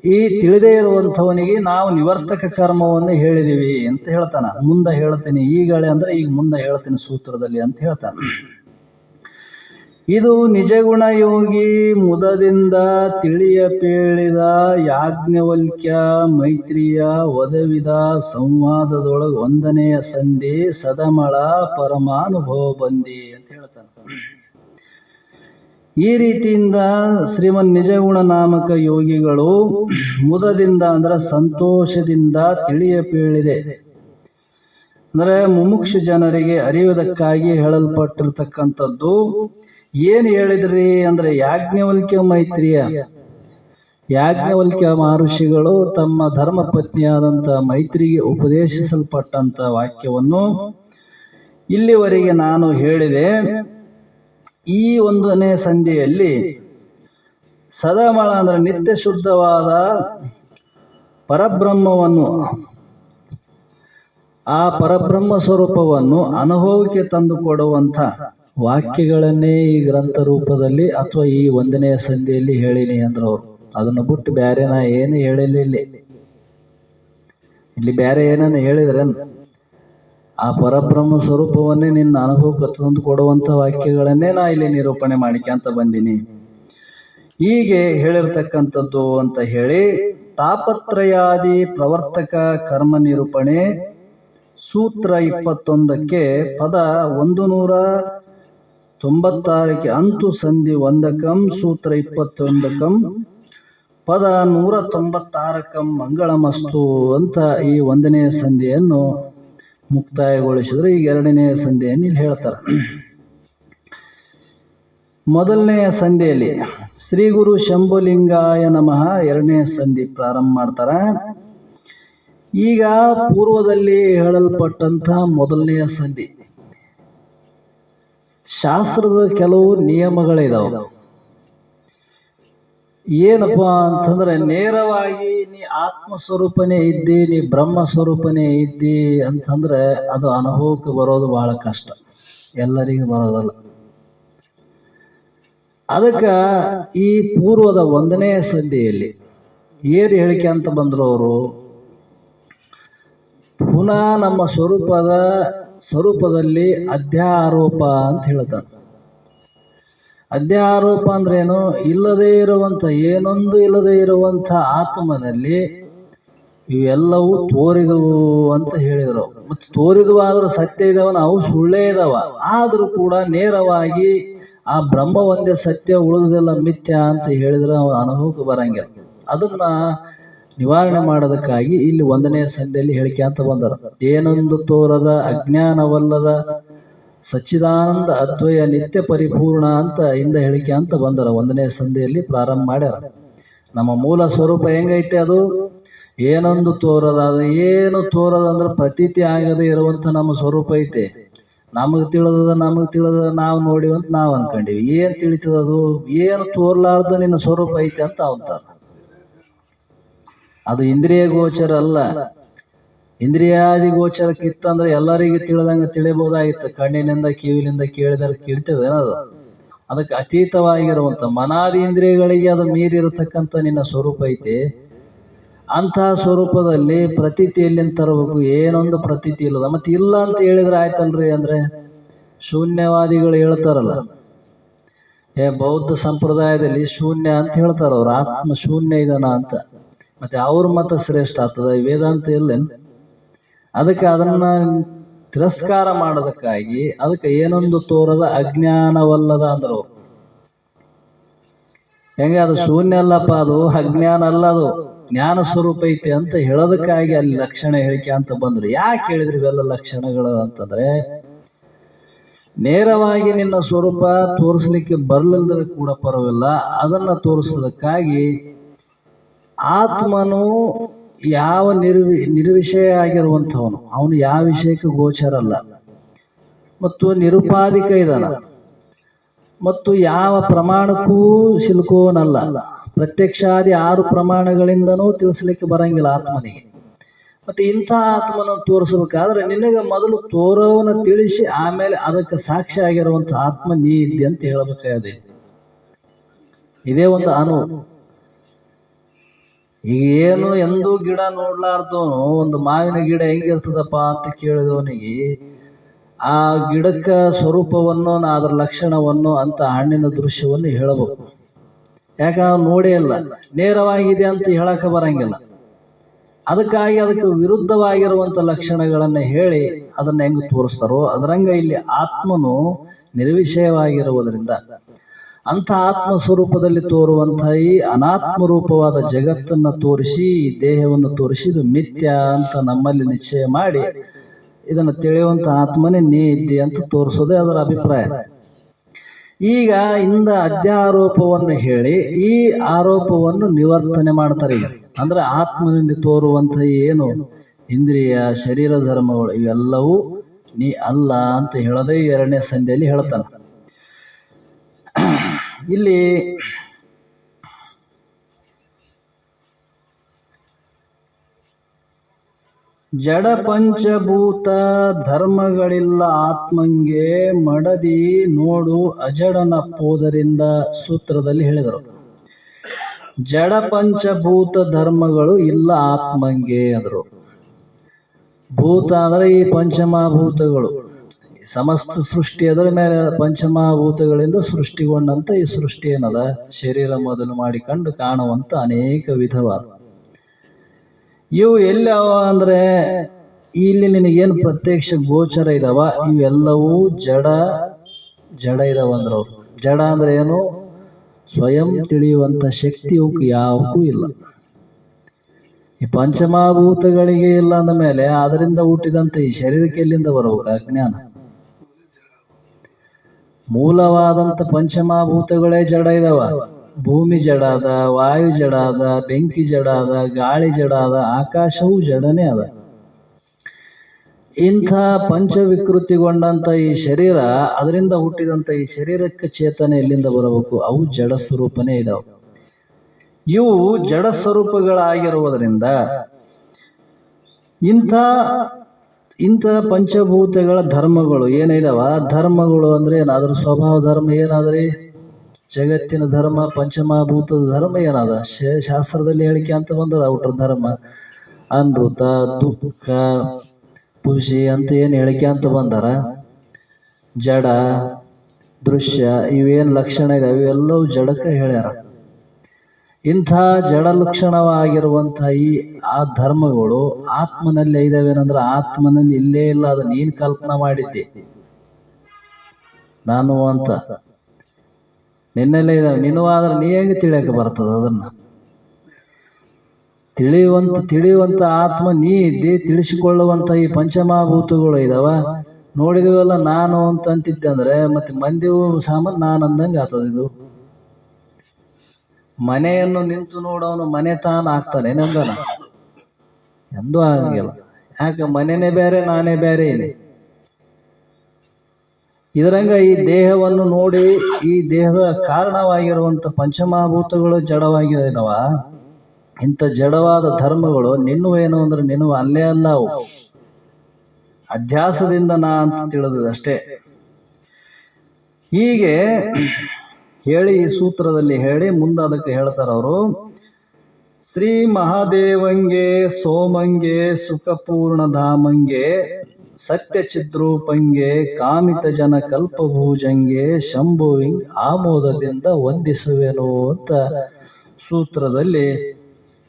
ಈ ತಿಳಿದೇ ಇರುವಂಥವನಿಗೆ ನಾವು ನಿವರ್ತಕ ಕರ್ಮವನ್ನು ಹೇಳಿದೀವಿ ಅಂತ ಹೇಳ್ತಾನ. ಮುಂದೆ ಹೇಳ್ತೀನಿ ಈಗಲೇ ಅಂದ್ರೆ ಈಗ ಮುಂದೆ ಹೇಳ್ತೀನಿ ಸೂತ್ರದಲ್ಲಿ ಅಂತ ಹೇಳ್ತಾನ. ಇದು ನಿಜಗುಣ ಯೋಗಿ ಮುದದಿಂದ ತಿಳಿಯ ಪೇಳಿದ ಯಾಜ್ಞವಲ್ಕ್ಯ ಮೈತ್ರಿಯ ಒದವಿದ ಸಂವಾದದೊಳಗೆ 1ನೆಯ ಸಂಧಿ ಸದಮಳ ಪರಮಾನುಭವ ಬಂದಿ ಅಂತ ಹೇಳ್ತಾನೆ. ಈ ರೀತಿಯಿಂದ ಶ್ರೀಮನ್ ನಿಜಗುಣ ನಾಮಕ ಯೋಗಿಗಳು ಮುದದಿಂದ ಅಂದ್ರೆ ಸಂತೋಷದಿಂದ ತಿಳಿಯ ಪೇಳಿದೆ ಅಂದ್ರೆ ಮುಮುಕ್ಷು ಜನರಿಗೆ ಅರಿಯುವುದಕ್ಕಾಗಿ ಹೇಳಲ್ಪಟ್ಟಿರ್ತಕ್ಕಂಥದ್ದು. ಏನು ಹೇಳಿದ್ರಿ ಅಂದ್ರೆ ಯಾಜ್ಞವಲ್ಕ್ಯ ಮಹರ್ಷಿಗಳು ತಮ್ಮ ಧರ್ಮ ಪತ್ನಿಯಾದಂಥ ಮೈತ್ರಿಗೆ ಉಪದೇಶಿಸಲ್ಪಟ್ಟಂತ ವಾಕ್ಯವನ್ನು ಇಲ್ಲಿವರೆಗೆ ನಾನು ಹೇಳಿದೆ. ಈ 1ನೇ ಸಂಧಿಯಲ್ಲಿ ಸದಮಳ ಅಂದ್ರೆ ನಿತ್ಯ ಶುದ್ಧವಾದ ಪರಬ್ರಹ್ಮವನ್ನು, ಆ ಪರಬ್ರಹ್ಮ ಸ್ವರೂಪವನ್ನು ಅನುಭವಕ್ಕೆ ತಂದು ಕೊಡುವಂಥ ವಾಕ್ಯಗಳನ್ನೇ ಈ ಗ್ರಂಥ ರೂಪದಲ್ಲಿ ಅಥವಾ ಈ 1ನೇ ಸಂಧಿಯಲ್ಲಿ ಹೇಳಿನಿ ಅಂದ್ರು ಅವರು. ಅದನ್ನು ಬಿಟ್ಟು ಬೇರೆ ನಾ ಏನು ಹೇಳಿಲ್ಲ. ಇಲ್ಲಿ ಬೇರೆ ಏನನ್ನ ಹೇಳಿದ್ರೆ ಆ ಪರಬ್ರಹ್ಮ ಸ್ವರೂಪವನ್ನೇ ನಿನ್ನ ಅನುಭವಕ್ಕೆ ತಂದು ಕೊಡುವಂಥ ವಾಕ್ಯಗಳನ್ನೇ ನಾ ಇಲ್ಲಿ ನಿರೂಪಣೆ ಮಾಡಿಕ್ಯಾಂತ ಬಂದೀನಿ. ಹೀಗೆ ಹೇಳಿರ್ತಕ್ಕಂಥದ್ದು ಅಂತ ಹೇಳಿ ತಾಪತ್ರಯಾದಿ ಪ್ರವರ್ತಕ ಕರ್ಮ ನಿರೂಪಣೆ ಸೂತ್ರ 21ಕ್ಕೆ ಪದ 196ಕ್ಕೆ ಅಂತು ಸಂಧಿ 1ಕಂ ಸೂತ್ರ 21ಕಂ ಪದ 196ಕಂ ಮಂಗಳಮಸ್ತು ಅಂತ ಈ 1ನೇ ಸಂಧಿಯನ್ನು ಮುಕ್ತಾಯಗೊಳಿಸಿದ್ರು. ಈಗ 2ನೇ ಸಂಧಿಯನ್ನು ಇಲ್ಲಿ ಹೇಳ್ತಾರೆ. ಮೊದಲನೆಯ ಸಂಧಿಯಲ್ಲಿ ಶ್ರೀ ಗುರು ಶಂಭುಲಿಂಗಾಯ ನಮಃ 2ನೇ ಸಂಧಿ ಪ್ರಾರಂಭ ಮಾಡ್ತಾರ. ಈಗ ಪೂರ್ವದಲ್ಲಿ ಹೇಳಲ್ಪಟ್ಟಂತ 1ನೇ ಸಂಧಿ ಶಾಸ್ತ್ರದ ಕೆಲವು ನಿಯಮಗಳಿದಾವೆ. ಏನಪ್ಪ ಅಂತಂದ್ರೆ ನೇರವಾಗಿ ನೀ ಆತ್ಮಸ್ವರೂಪನೇ ಇದ್ದಿ, ನೀ ಬ್ರಹ್ಮ ಸ್ವರೂಪನೇ ಇದ್ದಿ ಅಂತಂದ್ರೆ ಅದು ಅನುಭವಕ್ಕೆ ಬರೋದು ಬಹಳ ಕಷ್ಟ, ಎಲ್ಲರಿಗೂ ಬರೋದಲ್ಲ. ಅದಕ್ಕೆ ಈ ಪೂರ್ವದ 1ನೇ ಸಂಧಿಯಲ್ಲಿ ಏನು ಹೇಳಿಕೆ ಅಂತ ಬಂದ್ರು ಅವರು, ಪುನಃ ನಮ್ಮ ಸ್ವರೂಪದಲ್ಲಿ ಅಧ್ಯಾರೋಪ ಅಂತ ಹೇಳ್ತಾರೆ. ಅಧ್ಯಾರೋಪ ಅಂದ್ರೇನು? ಇಲ್ಲದೇ ಇರುವಂಥ ಏನೊಂದು ಇಲ್ಲದೇ ಇರುವಂಥ ಆತ್ಮನಲ್ಲಿ ಇವೆಲ್ಲವೂ ತೋರಿದವು ಅಂತ ಹೇಳಿದರು. ಮತ್ತು ತೋರಿದವು ಆದರೂ ಸತ್ಯ ಇದಾವನ, ಅವು ಸುಳ್ಳೇ ಇದಾವ. ಆದರೂ ಕೂಡ ನೇರವಾಗಿ ಆ ಬ್ರಹ್ಮ ಒಂದೇ ಸತ್ಯ, ಉಳಿದೆಲ್ಲ ಮಿಥ್ಯ ಅಂತ ಹೇಳಿದ್ರೆ ಅವನ ಅನುಭವಕ್ಕೆ ಬರಂಗಿಲ್ಲ. ಅದನ್ನ ನಿವಾರಣೆ ಮಾಡೋದಕ್ಕಾಗಿ ಇಲ್ಲಿ 1ನೇ ಸಂಧಿಯಲ್ಲಿ ಹೇಳಿಕೆ ಅಂತ ಬಂದರ. ಏನೊಂದು ತೋರದ ಅಜ್ಞಾನವಲ್ಲದ ಸಚ್ಚಿದಾನಂದ ಅದ್ವಯ ನಿತ್ಯ ಪರಿಪೂರ್ಣ ಅಂತ ಇಂದ ಹೇಳಿಕೆ ಅಂತ ಬಂದರ 1ನೇ ಸಂಧಿಯಲ್ಲಿ ಪ್ರಾರಂಭ ಮಾಡ್ಯಾರ. ನಮ್ಮ ಮೂಲ ಸ್ವರೂಪ ಹೆಂಗೈತೆ? ಅದು ಏನೊಂದು ತೋರದ, ಅದು ಏನು ತೋರದ ಅಂದ್ರೆ ಪ್ರತೀತಿ ಆಗದೆ ಇರುವಂತ ನಮ್ಮ ಸ್ವರೂಪ ಐತೆ. ನಮಗೆ ತಿಳಿದ ನಾವು ನೋಡಿವಂತ ನಾವು ಅನ್ಕೊಂಡಿವಿ. ಏನ್ ತಿಳಿತದ? ಅದು ಏನು ತೋರ್ಲಾರ್ದ ನಿನ್ನ ಸ್ವರೂಪ ಐತೆ ಅಂತ ಅಂತಾರ. ಅದು ಇಂದ್ರಿಯ ಗೋಚರ ಅಲ್ಲ. ಇಂದ್ರಿಯಾದಿ ಗೋಚರಕ್ಕಿತ್ತಂದ್ರೆ ಎಲ್ಲರಿಗೂ ತಿಳಿದಂಗೆ ತಿಳಿಬಹುದಾಗಿತ್ತು. ಕಣ್ಣಿನಿಂದ ಕಿವಿಲಿಂದ ಕೇಳಿದರೆ ಕೇಳ್ತದೇನದು. ಅದಕ್ಕೆ ಅತೀತವಾಗಿರುವಂಥ ಮನಾದಿ ಇಂದ್ರಿಯಗಳಿಗೆ ಅದು ಮೀರಿರತಕ್ಕಂಥ ನಿನ್ನ ಸ್ವರೂಪ ಐತಿ. ಅಂತಹ ಸ್ವರೂಪದಲ್ಲಿ ಪ್ರತೀತಿ ಎಲ್ಲಿಂದ ತರಬೇಕು? ಏನೊಂದು ಪ್ರತೀತಿ ಇಲ್ಲದ. ಮತ್ತೆ ಇಲ್ಲ ಅಂತ ಹೇಳಿದ್ರೆ ಆಯ್ತಲ್ರಿ. ಅಂದ್ರೆ ಶೂನ್ಯವಾದಿಗಳು ಹೇಳ್ತಾರಲ್ಲ, ಬೌದ್ಧ ಸಂಪ್ರದಾಯದಲ್ಲಿ ಶೂನ್ಯ ಅಂತ ಹೇಳ್ತಾರ ಅವ್ರು. ಆತ್ಮ ಶೂನ್ಯ ಇದನ ಅಂತ. ಮತ್ತೆ ಅವ್ರ ಮತ ಶ್ರೇಷ್ಠ ಆಗ್ತದ, ವೇದಾಂತ ಇಲ್ಲೇನು? ಅದಕ್ಕೆ ಅದನ್ನ ತಿರಸ್ಕಾರ ಮಾಡೋದಕ್ಕಾಗಿ ಅದಕ್ಕೆ ಏನೊಂದು ತೋರದ ಅಜ್ಞಾನವಲ್ಲದ ಅಂದ್ರು. ಹೆಂಗೆ ಅದು ಶೂನ್ಯ ಅಲ್ಲಪ್ಪ, ಅದು ಅಜ್ಞಾನ ಅಲ್ಲ, ಅದು ಜ್ಞಾನ ಸ್ವರೂಪ ಐತಿ ಅಂತ ಹೇಳೋದಕ್ಕಾಗಿ ಅಲ್ಲಿ ಲಕ್ಷಣ ಹೇಳಿಕೆ ಅಂತ ಬಂದ್ರು. ಯಾಕೆ ಹೇಳಿದ್ರಿ ಇವೆಲ್ಲ ಲಕ್ಷಣಗಳು ಅಂತಂದ್ರೆ, ನೇರವಾಗಿ ನಿನ್ನ ಸ್ವರೂಪ ತೋರಿಸ್ಲಿಕ್ಕೆ ಬರ್ಲಿಲ್ಲದ್ರೆ ಕೂಡ ಪರವಾಗಿಲ್ಲ, ಅದನ್ನ ತೋರಿಸೋದಕ್ಕಾಗಿ ಆತ್ಮನು ಯಾವ ನಿರ್ವಿಷಯ ಆಗಿರುವಂಥವನು, ಅವನು ಯಾವ ವಿಷಯಕ್ಕೆ ಗೋಚರಲ್ಲ ಮತ್ತು ನಿರುಪಾಧಿಕ ಇದಾನ ಮತ್ತು ಯಾವ ಪ್ರಮಾಣಕ್ಕೂ ಸಿಲುಕೋನಲ್ಲ. ಪ್ರತ್ಯಕ್ಷಾದಿ 6 ಪ್ರಮಾಣಗಳಿಂದನೂ ತಿಳಿಸ್ಲಿಕ್ಕೆ ಬರಂಗಿಲ್ಲ ಆತ್ಮನಿಗೆ. ಮತ್ತೆ ಇಂಥ ಆತ್ಮನ ತೋರಿಸ್ಬೇಕಾದ್ರೆ ನಿನಗೆ ಮೊದಲು ತೋರೋವನ್ನ ತಿಳಿಸಿ ಆಮೇಲೆ ಅದಕ್ಕೆ ಸಾಕ್ಷಿ ಆಗಿರುವಂಥ ಆತ್ಮ ನೀ ಇದ್ದೆ ಅಂತ ಹೇಳಬೇಕಾಗಿದೆ. ಇದೇ ಒಂದು ಈಗ ಏನು ಎಂದೂ ಗಿಡ ನೋಡ್ಲಾರ್ದವನು ಒಂದು ಮಾವಿನ ಗಿಡ ಹೆಂಗಿರ್ತದಪ್ಪ ಅಂತ ಕೇಳಿದವನಿಗೆ ಆ ಗಿಡಕ್ಕ ಸ್ವರೂಪವನ್ನು, ಅದರ ಲಕ್ಷಣವನ್ನು, ಅಂತ ಹಣ್ಣಿನ ದೃಶ್ಯವನ್ನು ಹೇಳಬೇಕು. ಯಾಕೆ ಅವ್ನು ನೋಡೇ ಇಲ್ಲ, ನೇರವಾಗಿದೆ ಅಂತ ಹೇಳಕ ಬರಂಗಿಲ್ಲ. ಅದಕ್ಕಾಗಿ ಅದಕ್ಕೆ ವಿರುದ್ಧವಾಗಿರುವಂಥ ಲಕ್ಷಣಗಳನ್ನು ಹೇಳಿ ಅದನ್ನ ಹೆಂಗೆ ತೋರಿಸ್ತಾರೋ ಅದರಂಗ ಇಲ್ಲಿ ಆತ್ಮನು ನಿರ್ವಿಷಯವಾಗಿರುವುದರಿಂದ ಅಂಥ ಆತ್ಮ ಸ್ವರೂಪದಲ್ಲಿ ತೋರುವಂಥ ಈ ಅನಾತ್ಮ ರೂಪವಾದ ಜಗತ್ತನ್ನು ತೋರಿಸಿ, ಈ ದೇಹವನ್ನು ತೋರಿಸಿ ಇದು ಮಿಥ್ಯ ಅಂತ ನಮ್ಮಲ್ಲಿ ನಿಶ್ಚಯ ಮಾಡಿ ಇದನ್ನು ತಿಳಿಯುವಂಥ ಆತ್ಮನೇ ನೀ ಇದ್ದಿ ಅಂತ ತೋರಿಸೋದೇ ಅದರ ಅಭಿಪ್ರಾಯ. ಈಗ ಇಂದ ಅಧ್ಯಾರೋಪವನ್ನು ಹೇಳಿ ಈ ಆರೋಪವನ್ನು ನಿವರ್ತನೆ ಮಾಡ್ತಾರೆ. ಈಗ ಅಂದ್ರೆ ಆತ್ಮನಲ್ಲಿ ತೋರುವಂಥ ಏನು ಇಂದ್ರಿಯ ಶರೀರ ಧರ್ಮಗಳು ಇವೆಲ್ಲವೂ ನೀ ಅಲ್ಲ ಅಂತ ಹೇಳೋದೇ 2ನೇ ಸಂಧಿಯಲ್ಲಿ ಹೇಳ್ತಾನೆ. ಇಲ್ಲಿ ಜಡ ಪಂಚಭೂತ ಧರ್ಮಗಳಿಲ್ಲ ಆತ್ಮಂಗೆ ಮಡದಿ ನೋಡು ಅಜಡನಪ್ಪೋದರಿಂದ ಸೂತ್ರದಲ್ಲಿ ಹೇಳಿದರು. ಜಡ ಪಂಚಭೂತ ಧರ್ಮಗಳು ಇಲ್ಲ ಆತ್ಮಂಗೆ ಅಂದರು. ಭೂತ ಅಂದ್ರೆ ಈ ಪಂಚಮಭೂತಗಳು, ಸಮಸ್ತ ಸೃಷ್ಟಿ ಅದರ ಮೇಲೆ ಪಂಚಮಭೂತಗಳಿಂದ ಸೃಷ್ಟಿಗೊಂಡಂತ ಈ ಸೃಷ್ಟಿ ಏನದ ಶರೀರ ಮೊದಲು ಮಾಡಿಕೊಂಡು ಕಾಣುವಂತ ಅನೇಕ ವಿಧವಾದ ಇವು ಎಲ್ಲವ ಅಂದ್ರೆ ಇಲ್ಲಿ ನಿನಗೇನು ಪ್ರತ್ಯಕ್ಷ ಗೋಚರ ಇದಾವ ಇವೆಲ್ಲವೂ ಜಡ ಇದಾವ ಅಂದ್ರ ಅವ್ರು. ಜಡ ಅಂದ್ರೆ ಏನು? ಸ್ವಯಂ ತಿಳಿಯುವಂತ ಶಕ್ತಿ ಅವಕ್ಕೆ ಯಾವಕ್ಕೂ ಇಲ್ಲ. ಈ ಪಂಚಮಭೂತಗಳಿಗೆ ಇಲ್ಲ ಅಂದ ಮೇಲೆ ಅದರಿಂದ ಹುಟ್ಟಿದಂತ ಈ ಶರೀರಕ್ಕೆ ಎಲ್ಲಿಂದ ಬರ್ಬೇಕು ಅಜ್ಞಾನ? ಮೂಲವಾದಂತ ಪಂಚಮಭೂತಗಳೇ ಜಡ ಇದಾವ. ಭೂಮಿ ಜಡ ಅದ, ವಾಯು ಜಡ ಅದ, ಬೆಂಕಿ ಜಡ ಅದ, ಗಾಳಿ ಜಡ ಅದ, ಆಕಾಶವೂ ಜಡನೇ ಅದ. ಇಂಥ ಪಂಚವಿಕೃತಿಗೊಂಡಂತ ಈ ಶರೀರ, ಅದರಿಂದ ಹುಟ್ಟಿದಂತ ಈ ಶರೀರಕ್ಕೆ ಚೇತನ ಎಲ್ಲಿಂದ ಬರಬೇಕು? ಅವು ಜಡ ಸ್ವರೂಪನೇ ಇದಾವೆ. ಇವು ಜಡ ಸ್ವರೂಪಗಳಾಗಿರುವುದರಿಂದ ಇಂಥ ಪಂಚಭೂತಗಳ ಧರ್ಮಗಳು ಏನಿದಾವ, ಧರ್ಮಗಳು ಅಂದ್ರೆ ಏನಾದ್ರೂ ಸ್ವಭಾವ ಧರ್ಮ ಏನಾದ್ರಿ? ಜಗತ್ತಿನ ಧರ್ಮ, ಪಂಚಮಭೂತದ ಧರ್ಮ ಏನಾದ? ಶಾಸ್ತ್ರದಲ್ಲಿ ಹೇಳಿಕೆ ಅಂತ ಬಂದದ. ಔಟ್ರ ಧರ್ಮ ಅನೃತ, ದುಃಖ, ಖುಷಿ ಅಂತ ಏನು ಹೇಳಿಕೆ ಅಂತ ಬಂದಾರ. ಜಡ, ದೃಶ್ಯ ಇವೇನು ಲಕ್ಷಣ ಇದಾವೆ ಇವೆಲ್ಲವೂ ಜಡಕ್ಕೆ ಹೇಳ್ಯಾರ. ಇಂಥ ಜಡ ಲಕ್ಷಣವಾಗಿರುವಂಥ ಆ ಧರ್ಮಗಳು ಆತ್ಮನಲ್ಲಿ ಇದಾವೇನಂದ್ರೆ ಆತ್ಮನಲ್ಲಿ ಇಲ್ಲೇ ಇಲ್ಲ. ಅದು ನೀನು ಕಲ್ಪನಾ ಮಾಡಿದ್ದೆ ನಾನು ಅಂತ ನಿನ್ನಲ್ಲೇ ಇದಾವೆ. ನೀನು ಆದ್ರೆ ನೀ ಹೆಂಗೆ ತಿಳಿಯಕ್ಕೆ ಬರ್ತದ? ಅದನ್ನ ತಿಳಿಯುವಂತ ಆತ್ಮ ನೀ ಇದ್ದಿ. ತಿಳಿಸಿಕೊಳ್ಳುವಂತ ಈ ಪಂಚಮಭೂತಗಳು ಇದಾವ. ನೋಡಿದೀವಲ್ಲ ನಾನು ಅಂತ ಅಂತಿದ್ದೆ ಅಂದ್ರೆ ಮತ್ತೆ ಮಂದಿವು ಸಾಮಾನು ನಾನು ಅಂದಂಗೆ ಆಗ್ತದ. ಇದು ಮನೆಯನ್ನು ನಿಂತು ನೋಡೋನು ಮನೆ ತಾನು ಆಗ್ತಾನೆ ಏನಂದನ? ಎಂದೂ ಆಗಂಗಿಲ್ಲ. ಯಾಕೆ? ಮನೆನೇ ಬೇರೆ, ನಾನೇ ಬೇರೆ ಏನೇ. ಇದರಂಗ ಈ ದೇಹವನ್ನು ನೋಡಿ ಈ ದೇಹದ ಕಾರಣವಾಗಿರುವಂತ ಪಂಚಮಭೂತಗಳು ಜಡವಾಗಿದಾವ. ಇಂಥ ಜಡವಾದ ಧರ್ಮಗಳು ನಿನ್ನುವೇನು ಅಂದ್ರೆ ನಿನ್ನುವ ಅಲ್ಲೇ ಅಲ್ಲ, ಅವು ಅಧ್ಯಾಸದಿಂದ ನಾ ಅಂತ ತಿಳಿದದು ಅಷ್ಟೇ. ಹೀಗೆ ಹೇಳಿ ಈ ಸೂತ್ರದಲ್ಲಿ ಹೇಳಿ ಮುಂದೆ ಅದಕ್ಕೆ ಹೇಳ್ತಾರ ಅವರು, ಶ್ರೀ ಮಹಾದೇವಂಗೆ ಸೋಮಂಗೆ ಸುಖಪೂರ್ಣ ಧಾಮಂಗೆ ಸತ್ಯ ಚಿದ್ರೂಪಂಗೆ ಕಾಮಿತ ಜನ ಕಲ್ಪಭೂಜಂಗೆ ಶಂಭುವಿಂಗ್ ಆಮೋದದಿಂದ ವಂದಿಸುವೆನು ಅಂತ ಸೂತ್ರದಲ್ಲಿ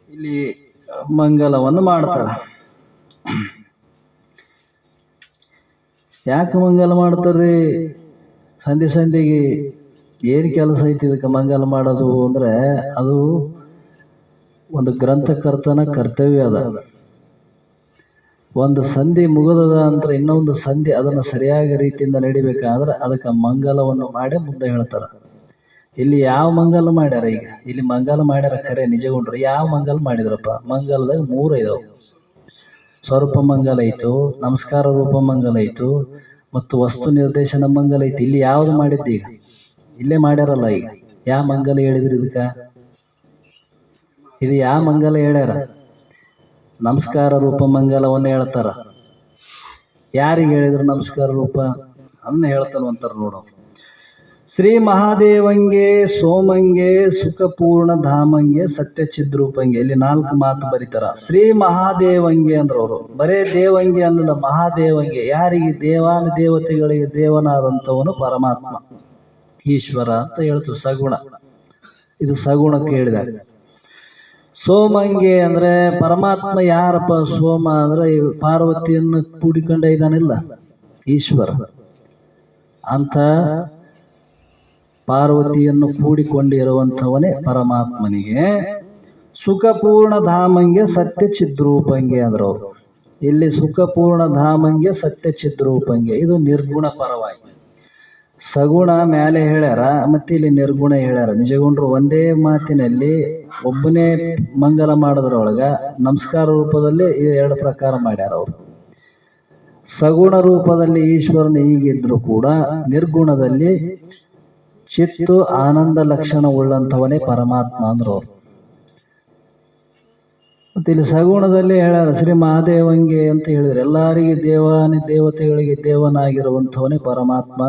ಇಲ್ಲಿ ಮಂಗಲವನ್ನು ಮಾಡ್ತಾರೆ. ಯಾಕೆ ಮಂಗಲ ಮಾಡ್ತಾರ್ರಿ? ಸಂಧಿಗೆ ಏನು ಕೆಲಸ ಐತಿ ಇದಕ್ಕೆ ಮಂಗಲ ಮಾಡೋದು ಅಂದ್ರೆ, ಅದು ಒಂದು ಗ್ರಂಥಕರ್ತನ ಕರ್ತವ್ಯ ಅದ. ಒಂದು ಸಂಧಿ ಮುಗಿದದ ಅಂದ್ರೆ ಇನ್ನೊಂದು ಸಂಧಿ ಅದನ್ನು ಸರಿಯಾಗಿ ರೀತಿಯಿಂದ ನಡಿಬೇಕಾದ್ರೆ ಅದಕ್ಕೆ ಮಂಗಲವನ್ನು ಮಾಡಿ ಮುಂದೆ ಹೇಳ್ತಾರ. ಇಲ್ಲಿ ಯಾವ ಮಂಗಲ ಮಾಡ್ಯಾರ? ಈಗ ಇಲ್ಲಿ ಮಂಗಲ ಮಾಡ್ಯಾರ ಖರೆ ನಿಜಗೊಂಡ್ರು. ಯಾವ ಮಂಗಲ ಮಾಡಿದ್ರಪ್ಪ? ಮಂಗಲದಾಗ 3 ಇದಾವೆ. ಸ್ವರೂಪ ಮಂಗಲ ಐತು, ನಮಸ್ಕಾರ ರೂಪ ಮಂಗಲ ಐತು, ಮತ್ತು ವಸ್ತು ನಿರ್ದೇಶನ ಮಂಗಲ ಐತಿ. ಇಲ್ಲಿ ಯಾವ್ದು ಮಾಡಿದ್ದು? ಈಗ ಇಲ್ಲೇ ಮಾಡ್ಯಾರಲ್ಲ. ಈಗ ಯಾವ ಮಂಗಲ ಹೇಳಿದ್ರಿ ಇದಕ್ಕ? ಇದು ಯಾವ ಮಂಗಲ ಹೇಳ್ಯಾರ? ನಮಸ್ಕಾರ ರೂಪ ಮಂಗಲವನ್ನು ಹೇಳ್ತಾರ. ಯಾರಿಗೆ ಹೇಳಿದ್ರು ನಮಸ್ಕಾರ ರೂಪ? ಅದನ್ನ ಹೇಳ್ತಾನಂತಾರ ನೋಡು. ಶ್ರೀ ಮಹಾದೇವಂಗೆ ಸೋಮಂಗೆ ಸುಖಪೂರ್ಣ ಧಾಮಂಗೆ ಸತ್ಯ ಚಿದ್ರೂಪಂಗೆ. ಇಲ್ಲಿ 4 ಮಾತು ಬರೀತಾರ. ಶ್ರೀ ಮಹಾದೇವಂಗೆ ಅಂದ್ರೆ ಅವರು ಬರೇ ದೇವಂಗೆ ಅನ್ನಲ್ಲ, ಮಹಾದೇವಂಗೆ. ಯಾರಿಗೆ? ದೇವಾನು ದೇವತೆಗಳಿಗೆ ದೇವನಾದಂಥವನು ಪರಮಾತ್ಮ ಈಶ್ವರ ಅಂತ ಹೇಳ್ತು. ಸಗುಣ, ಇದು ಸಗುಣಕ್ಕೆ ಹೇಳಿದಾಗ. ಸೋಮಂಗೆ ಅಂದ್ರೆ ಪರಮಾತ್ಮ ಯಾರಪ್ಪ? ಸೋಮ ಅಂದ್ರೆ ಪಾರ್ವತಿಯನ್ನು ಕೂಡಿಕೊಂಡ ಇದ್ದಾನಿಲ್ಲ ಈಶ್ವರ. ಅಂತ ಪಾರ್ವತಿಯನ್ನು ಕೂಡಿಕೊಂಡಿರುವಂಥವನೇ ಪರಮಾತ್ಮನಿಗೆ. ಸುಖಪೂರ್ಣ ಧಾಮಂಗೆ ಸತ್ಯ ಚಿದ್ರೂಪಂಗೆ ಅಂದ್ರೆ ಅವರು ಇಲ್ಲಿ ಸುಖಪೂರ್ಣ ಧಾಮಂಗೆ ಸತ್ಯ ಚಿದ್ರೂಪಂಗೆ. ಇದು ನಿರ್ಗುಣ ಪರವಾಗಿ. ಸಗುಣ ಮೇಲೆ ಹೇಳ್ಯಾರ, ಮತ್ತೆ ಇಲ್ಲಿ ನಿರ್ಗುಣ ಹೇಳ್ಯಾರ. ನಿಜಗೊಂಡ್ರು ಒಂದೇ ಮಾತಿನಲ್ಲಿ ಒಬ್ಬನೇ ಮಂಗಲ ಮಾಡೋದ್ರೊಳಗ ನಮಸ್ಕಾರ ರೂಪದಲ್ಲಿ 2 ಪ್ರಕಾರ ಮಾಡ್ಯಾರ ಅವರು. ಸಗುಣ ರೂಪದಲ್ಲಿ ಈಶ್ವರನ ಹೀಗಿದ್ರು ಕೂಡ ನಿರ್ಗುಣದಲ್ಲಿ ಚಿತ್ತು ಆನಂದ ಲಕ್ಷಣ ಉಳ್ಳಂಥವನೇ ಪರಮಾತ್ಮ ಅಂದ್ರು ಅವರು. ಮತ್ತೆ ಇಲ್ಲಿ ಸಗುಣದಲ್ಲಿ ಹೇಳ್ಯಾರ ಶ್ರೀ ಮಹಾದೇವಂಗೆ ಅಂತ ಹೇಳಿದ್ರೆ ಎಲ್ಲರಿಗೆ ದೇವಾನಿ ದೇವತೆಗಳಿಗೆ ದೇವನಾಗಿರುವಂಥವನೇ ಪರಮಾತ್ಮ,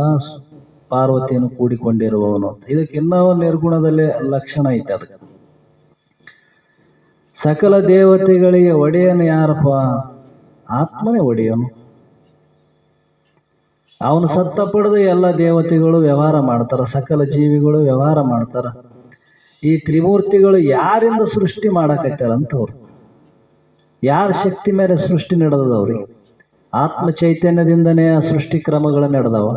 ಪಾರ್ವತಿಯನ್ನು ಕೂಡಿಕೊಂಡಿರುವವನು ಅಂತ. ಇದಕ್ಕೆ ಇನ್ನೂ ನಿರ್ಗುಣದಲ್ಲಿ ಲಕ್ಷಣ ಐತೆ. ಅದಕ್ಕೆ ಸಕಲ ದೇವತೆಗಳಿಗೆ ಒಡೆಯನು ಯಾರಪ್ಪ? ಆತ್ಮನೇ ಒಡೆಯನು. ಅವನು ಸತ್ತ ಪಡೆದು ಎಲ್ಲ ದೇವತೆಗಳು ವ್ಯವಹಾರ ಮಾಡ್ತಾರ, ಸಕಲ ಜೀವಿಗಳು ವ್ಯವಹಾರ ಮಾಡ್ತಾರ. ಈ ತ್ರಿಮೂರ್ತಿಗಳು ಯಾರಿಂದ ಸೃಷ್ಟಿ ಮಾಡಕತ್ತಾರಂತವ್ರು? ಯಾರ ಶಕ್ತಿ ಮೇಲೆ ಸೃಷ್ಟಿ ನಡೆದದವ್ರಿಗೆ? ಆತ್ಮ ಚೈತನ್ಯದಿಂದನೇ ಆ ಸೃಷ್ಟಿ ಕ್ರಮಗಳು ನಡೆದವ.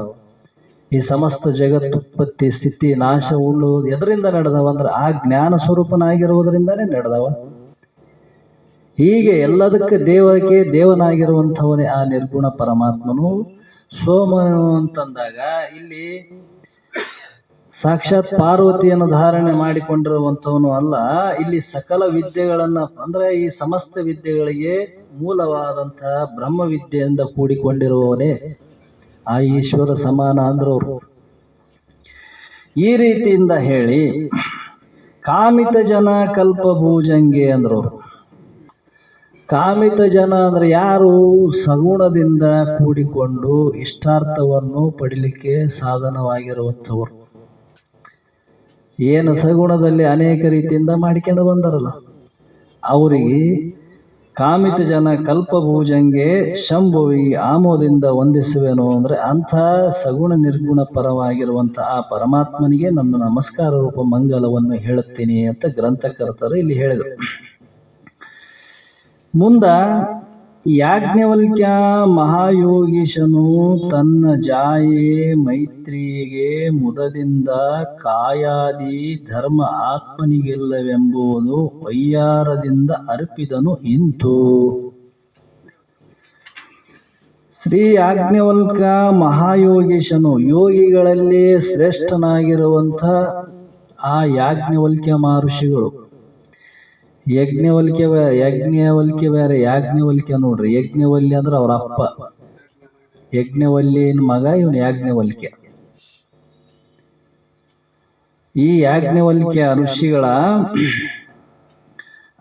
ಈ ಸಮಸ್ತ ಜಗತ್ತುತ್ಪತ್ತಿ ಸ್ಥಿತಿ ನಾಶ ಉಳ್ಳುವುದು ಎದರಿಂದ ನಡೆದವ ಅಂದ್ರೆ ಆ ಜ್ಞಾನ ಸ್ವರೂಪನಾಗಿರುವುದರಿಂದನೇ ನಡೆದವ. ಹೀಗೆ ಎಲ್ಲದಕ್ಕೆ ದೇವನಾಗಿರುವಂಥವನೇ ಆ ನಿರ್ಗುಣ ಪರಮಾತ್ಮನು. ಸೋಮನು ಅಂತಂದಾಗ ಇಲ್ಲಿ ಸಾಕ್ಷಾತ್ ಪಾರ್ವತಿಯನ್ನು ಧಾರಣೆ ಮಾಡಿಕೊಂಡಿರುವಂಥವನು ಅಲ್ಲ. ಇಲ್ಲಿ ಸಕಲ ವಿದ್ಯೆಗಳನ್ನ ಅಂದ್ರೆ ಈ ಸಮಸ್ತ ವಿದ್ಯೆಗಳಿಗೆ ಮೂಲವಾದಂತಹ ಬ್ರಹ್ಮವಿದ್ಯೆಯಿಂದ ಕೂಡಿಕೊಂಡಿರುವವನೇ ಆ ಈಶ್ವರ ಸಮಾನ ಅಂದ್ರವ್ರು. ಈ ರೀತಿಯಿಂದ ಹೇಳಿ ಕಾಮಿತ ಜನ ಕಲ್ಪಭೂಜಂಗೆ ಅಂದ್ರವ್ರು. ಕಾಮಿತ ಜನ ಅಂದ್ರೆ ಯಾರು? ಸಗುಣದಿಂದ ಕೂಡಿಕೊಂಡು ಇಷ್ಟಾರ್ಥವನ್ನು ಪಡಿಲಿಕ್ಕೆ ಸಾಧನವಾಗಿರುವಂಥವ್ರು. ಏನು ಸಗುಣದಲ್ಲಿ ಅನೇಕ ರೀತಿಯಿಂದ ಮಾಡಿಕೊಂಡು ಬಂದಾರಲ್ಲ ಅವರಿಗೆ ಕಾಮಿತ ಜನ ಕಲ್ಪಭೂಜಂಗೆ ಶಂಭುವಿ ಆಮೋದಿಂದ ವಂದಿಸುವೆನು ಅಂದ್ರೆ ಅಂಥ ಸಗುಣ ನಿರ್ಗುಣ ಪರವಾಗಿರುವಂಥ ಆ ಪರಮಾತ್ಮನಿಗೆ ನನ್ನ ನಮಸ್ಕಾರ ರೂಪ ಮಂಗಲವನ್ನು ಹೇಳುತ್ತೀನಿ ಅಂತ ಗ್ರಂಥಕರ್ತರು ಇಲ್ಲಿ ಹೇಳಿದರು. ಮುಂದ ಯಾಜ್ಞವಲ್ಕ್ಯ ಮಹಾಯೋಗೀಶನು ತನ್ನ ಜಾಯೆ ಮೈತ್ರಿಯಿಗೆ ಮುದದಿಂದ ಕಾಯಾದಿ ಧರ್ಮ ಆತ್ಮನಿಗಿಲ್ಲವೆಂಬುದು ವೈಯಾರದಿಂದ ಅರ್ಪಿದನು ಇಂತು. ಶ್ರೀ ಯಾಜ್ಞವಲ್ಕ ಮಹಾಯೋಗೀಶನು ಯೋಗಿಗಳಲ್ಲಿ ಶ್ರೇಷ್ಠನಾಗಿರುವಂಥ ಆ ಯಾಜ್ಞವಲ್ಕ್ಯ ಮಹರ್ಷಿಗಳು. ಯಜ್ಞವಲ್ಕ್ಯ ಬೇರೆ ಯಾಜ್ಞವಲ್ಕ್ಯ ನೋಡ್ರಿ. ಯಜ್ಞವಲ್ಯ ಅಂದ್ರೆ ಅವ್ರ ಅಪ್ಪ, ಯಜ್ಞವಲ್ಯನ ಮಗ ಇವನು ಯಾಜ್ಞವಲ್ಕ್ಯ. ಈ ಯಾಜ್ಞವಲ್ಕ್ಯ ಋಷಿಗಳ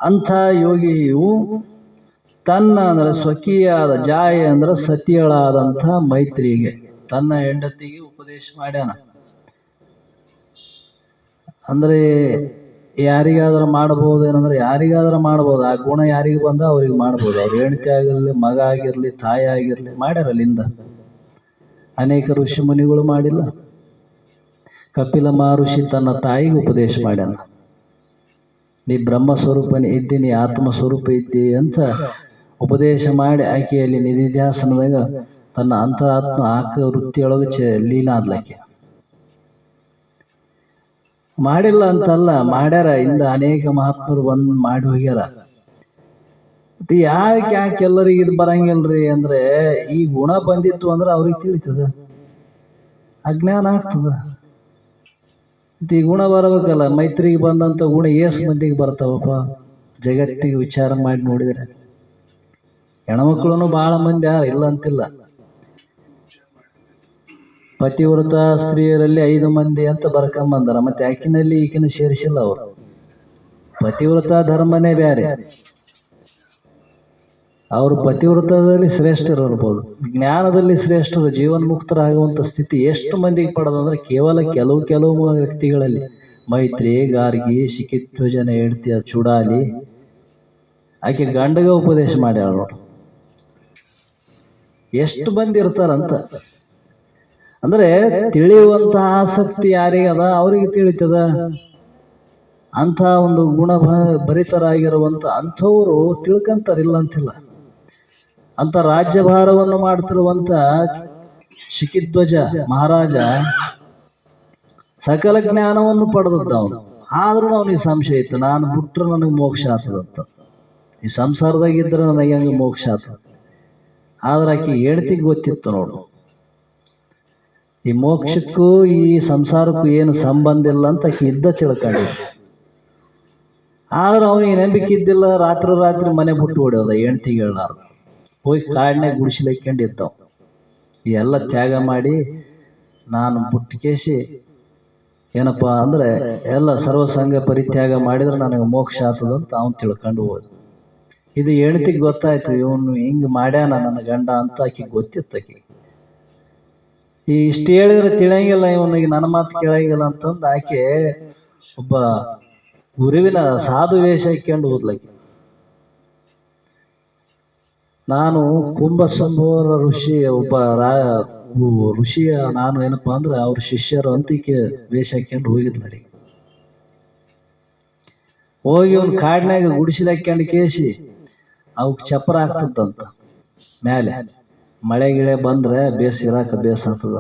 ಅಂಥ ಯೋಗಿಯು ತನ್ನ ಅಂದರೆ ಸ್ವಕೀಯಾದ ಜಾಯ ಅಂದ್ರೆ ಸತಿಯಳಾದಂಥ ಮೈತ್ರಿಗೆ ತನ್ನ ಹೆಂಡತಿಗೆ ಉಪದೇಶ ಮಾಡ್ಯಾನ. ಅಂದ್ರೆ ಯಾರಿಗಾದ್ರೂ ಮಾಡಬಹುದು ಏನಂದ್ರೆ ಯಾರಿಗಾದ್ರೂ ಮಾಡ್ಬೋದು. ಆ ಗುಣ ಯಾರಿಗೆ ಬಂದ ಅವ್ರಿಗೆ ಮಾಡ್ಬೋದು. ಅವ್ರ ಹೆಂಡತಿ ಆಗಿರ್ಲಿ, ಮಗ ಆಗಿರ್ಲಿ, ತಾಯಿ ಆಗಿರ್ಲಿ ಮಾಡ್ಯಾರಲ್ಲಿಂದ. ಅನೇಕ ಋಷಿ ಮುನಿಗಳು ಮಾಡಿಲ್ಲ. ಕಪಿಲ ಮಹರ್ಷಿ ತನ್ನ ತಾಯಿಗೆ ಉಪದೇಶ ಮಾಡ್ಯಾನ. ನೀ ಬ್ರಹ್ಮ ಸ್ವರೂಪನೇ ಇದ್ದಿ, ನೀ ಆತ್ಮ ಸ್ವರೂಪ ಇದ್ದಿ ಅಂತ ಉಪದೇಶ ಮಾಡಿ ಆಕೆಯಲ್ಲಿ ನಿಧಿಧ್ಯಾಸನದಾಗ ತನ್ನ ಅಂತರಾತ್ಮ ಆಕ ವೃತ್ತಿಯೊಳಗೆ ಲೀನಾದ್ಲಾಕೆ. ಮಾಡಿಲ್ಲ ಅಂತಲ್ಲ, ಮಾಡ್ಯಾರ. ಇಂದ ಅನೇಕ ಮಹಾತ್ಮರು ಬಂದು ಮಾಡಿ ಹೋಗ್ಯಾರ. ಮತ್ತೆ ಯಾಕೆ ಎಲ್ಲರಿಗೆ ಇದು ಬರಂಗಿಲ್ರಿ ಅಂದ್ರೆ ಈ ಗುಣ ಬಂದಿತ್ತು ಅಂದ್ರೆ ಅವ್ರಿಗೆ ತಿಳಿತದ, ಅಜ್ಞಾನ ಆಗ್ತದ. ಮತ್ತೆ ಈ ಗುಣ ಬರಬೇಕಲ್ಲ. ಮೈತ್ರಿಗೆ ಬಂದಂಥ ಗುಣ ಏಸು ಮಂದಿಗೆ ಬರ್ತಾವಪ್ಪ ಜಗತ್ತಿಗೆ ವಿಚಾರ ಮಾಡಿ ನೋಡಿದ್ರೆ. ಹೆಣ್ಮಕ್ಳು ಭಾಳ ಮಂದಿ ಯಾರು ಇಲ್ಲ ಅಂತಿಲ್ಲ. ಪತಿವ್ರತ ಸ್ತ್ರೀಯರಲ್ಲಿ 5 ಮಂದಿ ಅಂತ ಬರ್ಕೊಂಬಂದಾರ. ಮತ್ತೆ ಆಕಿನಲ್ಲಿ ಈಕಿನ ಸೇರಿಸಿಲ್ಲ ಅವರು. ಪತಿವ್ರತ ಧರ್ಮನೇ ಬೇರೆ. ಅವರು ಪತಿವ್ರತದಲ್ಲಿ ಶ್ರೇಷ್ಠರಿರ್ಬೋದು, ಜ್ಞಾನದಲ್ಲಿ ಶ್ರೇಷ್ಠರು, ಜೀವನ್ಮುಕ್ತರಾಗುವಂಥ ಸ್ಥಿತಿ ಎಷ್ಟು ಮಂದಿಗೆ ಪಡೆದಂದ್ರೆ ಕೇವಲ ಕೆಲವು ವ್ಯಕ್ತಿಗಳಲ್ಲಿ. ಮೈತ್ರಿ, ಗಾರ್ಗಿ, ಶಿಖಿಧ್ವಜನ ಹೆಂಡತಿಯ ಚುಡಾಲಿ ಆಕೆ ಗಂಡಗ ಉಪದೇಶ ಮಾಡ್ಯಾಳ ನೋಡು. ಎಷ್ಟು ಮಂದಿ ಇರ್ತಾರಂತ ಅಂದ್ರೆ ತಿಳಿಯುವಂಥ ಆಸಕ್ತಿ ಯಾರಿಗದ ಅವ್ರಿಗೆ ತಿಳಿತದ. ಅಂಥ ಒಂದು ಗುಣ ಭರಿತರಾಗಿರುವಂಥ ಅಂಥವರು ತಿಳ್ಕಂತಾರಿಲ್ಲ ಅಂತಿಲ್ಲ. ಅಂತ ರಾಜ್ಯಭಾರವನ್ನು ಮಾಡ್ತಿರುವಂಥ ಶಿಖಿಧ್ವಜ ಮಹಾರಾಜ ಸಕಲ ಜ್ಞಾನವನ್ನು ಪಡೆದದ್ದ ಅವನು. ಆದ್ರೂ ಅವನಿಗೆ ಸಂಶಯ ಇತ್ತು, ನಾನು ಬಿಟ್ರೆ ನನಗೆ ಮೋಕ್ಷ ಆಗ್ತದಂತ. ಈ ಸಂಸಾರದಾಗಿದ್ರೆ ನನಗೆ ಹಂಗೆ ಮೋಕ್ಷ ಆಗ್ತದ. ಆದ್ರೆ ಆಕೆ ಹೆಂಡತಿಗೆ ಗೊತ್ತಿತ್ತು ನೋಡು, ಈ ಮೋಕ್ಷಕ್ಕೂ ಈ ಸಂಸಾರಕ್ಕೂ ಏನು ಸಂಬಂಧ ಇಲ್ಲ ಅಂತ ಆಕೆ ಇದ್ದ ತಿಳ್ಕೊಂಡಿದ್ದ. ಆದ್ರೆ ಅವನಿಗೆ ನಂಬಿಕೆ ಇದ್ದಿಲ್ಲ. ರಾತ್ರಿ ಮನೆ ಬಿಟ್ಟು ಹೊಡೆಯೋದ ಹೆಂಡತಿಗೆ ಹೇಳಾರ್ದು. ಹೋಗಿ ಕಾಡಿನಾಗ ಗುಡಿಸಲಿಕ್ಕೊಂಡಿರ್ತಾವ. ಈ ಎಲ್ಲ ತ್ಯಾಗ ಮಾಡಿ ನಾನು ಬುಟ್ಟಿಕೇಸಿ ಏನಪ್ಪ ಅಂದ್ರೆ ಎಲ್ಲ ಸರ್ವಸಂಗ ಪರಿತ್ಯಾಗ ಮಾಡಿದ್ರೆ ನನಗೆ ಮೋಕ್ಷ ಆಗ್ತದಂತ ಅವನು ತಿಳ್ಕೊಂಡು ಹೋದ. ಇದು ಹೆಂಡತಿಗೆ ಗೊತ್ತಾಯ್ತು, ಇವನು ಹಿಂಗೆ ಮಾಡ್ಯಾನ ನನ್ನ ಗಂಡ ಅಂತ ಆಕೆ ಗೊತ್ತಿತ್ತು. ಆಕೆ ಇಷ್ಟು ಹೇಳಿದ್ರೆ ತಿಳಿಯಂಗಿಲ್ಲ, ಇವನಿಗೆ ನನ್ನ ಮಾತು ಕೇಳಂಗಿಲ್ಲ ಅಂತಂದು ಆಕೆ ಒಬ್ಬ ಗುರುವಿನ ಸಾಧು ವೇಷ ಹಾಕೊಂಡು ಹೋದ್ಲಾಕೆ. ನಾನು ಕುಂಭಸಂಭವರ ಋಷಿ ಒಬ್ಬ ಋಷಿಯ ನಾನು ಏನಪ್ಪಾ ಅಂದ್ರೆ ಅವ್ರ ಶಿಷ್ಯರು ಅಂತ ಈಕೆ ವೇಷ ಹಾಕೊಂಡು ಹೋಗಿದ್ಲಾರಿ. ಹೋಗಿ ಅವ್ನು ಕಾಡಿನಾಗ ಗುಡಿಸಿಲ್ ಹಾಕೊಂಡು ಕೇಸಿ ಅವಕ್ಕೆ ಚಪ್ಪರ ಆಗ್ತದಂತ ಮೇಲೆ. ಮಳೆ ಗಿಳೆ ಬಂದ್ರೆ ಇರಾಕ ಬೇಸ್ ಆಗ್ತದ.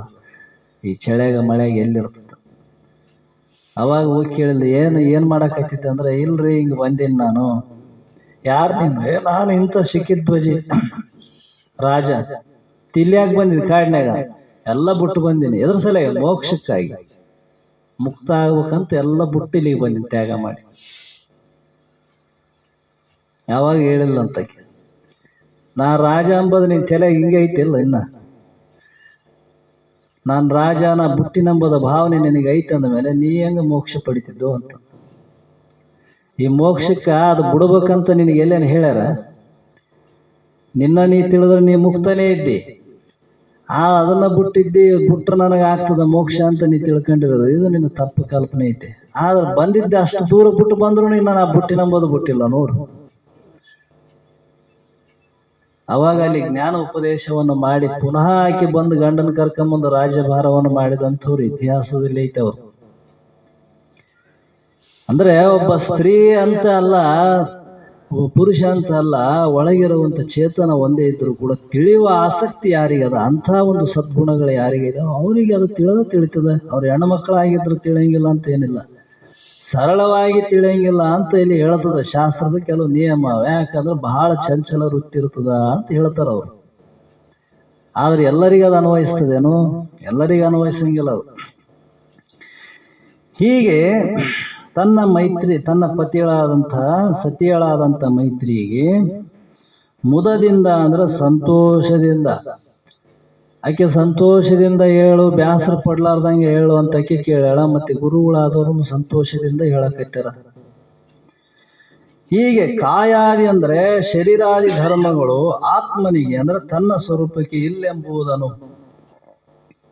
ಈ ಚಳಿಯಾಗ ಮಳೆಗೆ ಎಲ್ಲಿರ್ತದ. ಅವಾಗ ಹೋಗಿ ಕೇಳಿದ್ದೆ, ಏನು ಮಾಡಕತ್ತಿದ್ದೆ ಅಂದ್ರೆ, ಇಲ್ರಿ ಹಿಂಗೆ ಬಂದೀನಿ ನಾನು. ಯಾರು ನೀನು? ನಾನು ಇಂಥ ಶಿಖಿಧ್ವಜಿ ರಾಜ, ತಿಲ್ಯಾಗ ಬಂದಿನಿ ಕಾಡಿನಾಗ, ಎಲ್ಲ ಬಿಟ್ಟು ಬಂದೀನಿ. ಎದ್ರ ಸಲ? ಮೋಕ್ಷಕ್ಕಾಗಿ, ಮುಕ್ತ ಆಗ್ಬೇಕಂತ ಎಲ್ಲ ಬಿಟ್ಟು ಇಲ್ಲಿಗೆ ಬಂದೀನಿ ತ್ಯಾಗ ಮಾಡಿ. ಯಾವಾಗ ಹೇಳಿಲ್ಲ ಅಂತ ನಾ ರಾಜ ಅಂಬದು ನಿನ್ನ ತಲೆಗೆ ಹಿಂಗೆ ಐತಿಲ್ಲ ಇನ್ನ. ನಾನು ರಾಜ, ನಾ ಬುಟ್ಟಿನಂಬದ ಭಾವನೆ ನಿನಗೆ ಐತೆ ಅಂದ ಮೇಲೆ ನೀ ಹೆಂಗೆ ಮೋಕ್ಷ ಪಡಿತಿದ್ದು ಅಂತ. ಈ ಮೋಕ್ಷಕ್ಕೆ ಅದು ಬಿಡ್ಬೇಕಂತ ನಿನಗೆ ಎಲ್ಲೇನು ಹೇಳ್ಯಾರ? ನಿನ್ನ ನೀ ತಿಳಿದ್ರೆ ನೀ ಮುಕ್ತನೇ ಇದ್ದಿ. ಅದನ್ನ ಬಿಟ್ರೆ ನನಗೆ ಆಗ್ತದ ಮೋಕ್ಷ ಅಂತ ನೀ ತಿಳ್ಕೊಂಡಿರೋದು. ಇದು ನಿನ್ನ ತಪ್ಪು ಕಲ್ಪನೆ ಐತೆ. ಆದ್ರೆ ಬಂದಿದ್ದೆ ಅಷ್ಟು ದೂರ ಬಿಟ್ಟು ಬಂದ್ರು ನೀನು ನಾ ಬುಟ್ಟಿನಂಬದು ಬಿಟ್ಟಿಲ್ಲ ನೋಡು. ಅವಾಗ ಅಲ್ಲಿ ಜ್ಞಾನ ಉಪದೇಶವನ್ನು ಮಾಡಿ ಪುನಃ ಆಕೆ ಬಂದು ಗಂಡನ ಕರ್ಕೊಂಬಂದು ರಾಜ್ಯಭಾರವನ್ನು ಮಾಡಿದಂಥವ್ರು ಇತಿಹಾಸದಲ್ಲಿ ಐತವ್ರು. ಅಂದ್ರೆ ಒಬ್ಬ ಸ್ತ್ರೀ ಅಂತ ಅಲ್ಲ, ಪುರುಷ ಅಂತ ಅಲ್ಲ, ಒಳಗಿರುವಂಥ ಚೇತನ ಒಂದೇ ಇದ್ರು ಕೂಡ ತಿಳಿಯುವ ಆಸಕ್ತಿ ಯಾರಿಗದ, ಅಂಥ ಒಂದು ಸದ್ಗುಣಗಳು ಯಾರಿಗಿದೆ ಅವರಿಗೆ ಅದು ತಿಳಿತದೆ. ಅವ್ರ ಹೆಣ್ಮಕ್ಳಾಗಿದ್ರು ತಿಳಿಯಂಗಿಲ್ಲ ಅಂತ ಏನಿಲ್ಲ, ಸರಳವಾಗಿ ತಿಳಿಯಂಗಿಲ್ಲ ಅಂತ ಇಲ್ಲಿ ಹೇಳ್ತದ ಶಾಸ್ತ್ರದ ಕೆಲವು ನಿಯಮ. ಯಾಕಂದ್ರೆ ಬಹಳ ಚಂಚಲ ವೃತ್ತಿ ಇರ್ತದ ಅಂತ ಹೇಳ್ತಾರ ಅವರು. ಆದ್ರೆ ಎಲ್ಲರಿಗೂ ಅದು ಅನ್ವಯಿಸ್ತದೇನು? ಎಲ್ಲರಿಗೂ ಅನ್ವಯಿಸಂಗಿಲ್ಲ ಅದು. ಹೀಗೆ ತನ್ನ ಪತಿಗಳಾದಂಥ ಸತಿಯಳಾದಂಥ ಮೈತ್ರಿಗೆ ಮುದದಿಂದ ಅಂದ್ರೆ ಸಂತೋಷದಿಂದ, ಆಕೆ ಸಂತೋಷದಿಂದ ಹೇಳು, ಬ್ಯಾಸರ ಪಡ್ಲಾರ್ದಂಗೆ ಹೇಳು ಅಂತ ಆಕೆ ಕೇಳ್ಯಾಳ. ಮತ್ತೆ ಗುರುಗಳಾದವರು ಸಂತೋಷದಿಂದ ಹೇಳಕತ್ತಾರ. ಹೀಗೆ ಕಾಯಾದಿ ಅಂದರೆ ಶರೀರಾದಿ ಧರ್ಮಗಳು ಆತ್ಮನಿಗೆ ಅಂದ್ರೆ ತನ್ನ ಸ್ವರೂಪಕ್ಕೆ ಇಲ್ಲೆಂಬುದನ್ನು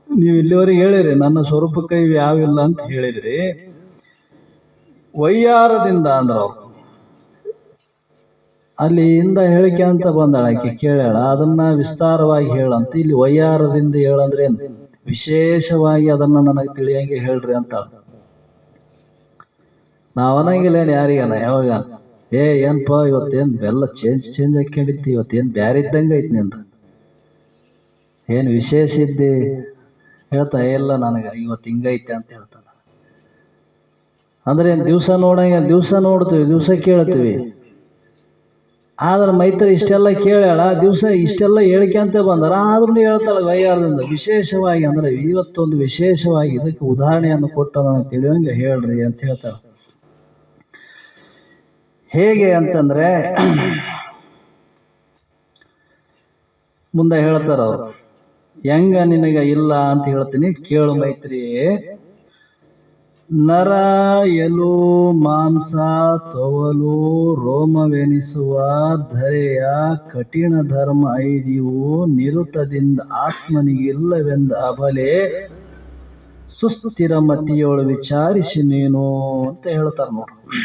ನೀವು ಇಲ್ಲಿವರೆಗೆ ಹೇಳಿರಿ, ನನ್ನ ಸ್ವರೂಪಕ್ಕೆ ಇವು ಯಾವಿಲ್ಲ ಅಂತ ಹೇಳಿದ್ರಿ. ವೈಯಾರದಿಂದ ಅಂದ್ರ ಅವ್ರು ಅಲ್ಲಿಂದ ಹೇಳಿಕೆ ಅಂತ ಬಂದಾಳಕ್ಕೆ ಕೇಳ್ಯಾಳ, ಅದನ್ನ ವಿಸ್ತಾರವಾಗಿ ಹೇಳಂತ. ಇಲ್ಲಿ ವೈಯಾರದಿಂದ ಹೇಳಂದ್ರೆ ಏನು, ವಿಶೇಷವಾಗಿ ಅದನ್ನ ನನಗೆ ತಿಳಿಯಂಗೆ ಹೇಳ್ರಿ ಅಂತ. ನಾವ್ ಅನ್ನಂಗಿಲ್ಲೇನು ಯಾರಿಗನ ಯಾವಾಗ, ಏನಪ್ಪ ಇವತ್ತೇನು ಬೆಲ್ಲ ಚೇಂಜ್ ಹಾಕೊಂಡಿದ್ದಿ, ಇವತ್ತೇನು ಬ್ಯಾರೆ ಇದ್ದಂಗೆ ಐತಿ ನಿಂದ, ಏನು ವಿಶೇಷ ಇದ್ದಿ ಹೇಳ್ತಾ ಇಲ್ಲ ನನಗೆ ಇವತ್ತು ಹಿಂಗೈತೆ ಅಂತ ಹೇಳ್ತಾನ. ಅಂದ್ರೆ ಏನು ದಿವಸ ನೋಡಂಗ, ದಿವಸ ನೋಡ್ತೀವಿ, ದಿವಸ ಕೇಳ್ತೀವಿ. ಆದ್ರೆ ಮೈತ್ರಿ ಇಷ್ಟೆಲ್ಲ ಕೇಳ್ಯಾಳ, ದಿವಸ ಇಷ್ಟೆಲ್ಲ ಹೇಳಿಕೆ ಅಂತ ಬಂದಾರ, ಆದ್ರೂ ಹೇಳ್ತಾಳೆ ವೈಯಾರದಿಂದ ವಿಶೇಷವಾಗಿ. ಅಂದ್ರೆ ಇವತ್ತೊಂದು ವಿಶೇಷವಾಗಿ ಇದಕ್ಕೆ ಉದಾಹರಣೆಯನ್ನು ಕೊಟ್ಟು ನನಗೆ ತಿಳಿಯೋಂಗೆ ಹೇಳ್ರಿ ಅಂತ ಹೇಳ್ತಾಳೆ. ಹೇಗೆ ಅಂತಂದ್ರೆ ಮುಂದೆ ಹೇಳ್ತಾರ ಅವ್ರು, ಹೆಂಗ ನಿನಗ ಇಲ್ಲ ಅಂತ ಹೇಳ್ತೀನಿ ಕೇಳು ಮೈತ್ರಿ. ನರ ಎಲು ಮಾಂಸ ತೊವಲು ರೋಮವೆನಿಸುವ ಧರೆಯ ಕಠಿಣ ಧರ್ಮ ಐದಿವು ನಿರುತದಿಂದ ಆತ್ಮನಿಗಿಲ್ಲವೆಂದ ಅಬಲೆ ಸುಸ್ಥಿರ ಮತಿಯೋಳು ವಿಚಾರಿಸಿ ನೀನು ಅಂತ ಹೇಳ್ತಾರ ನೋಡ್ರಿ.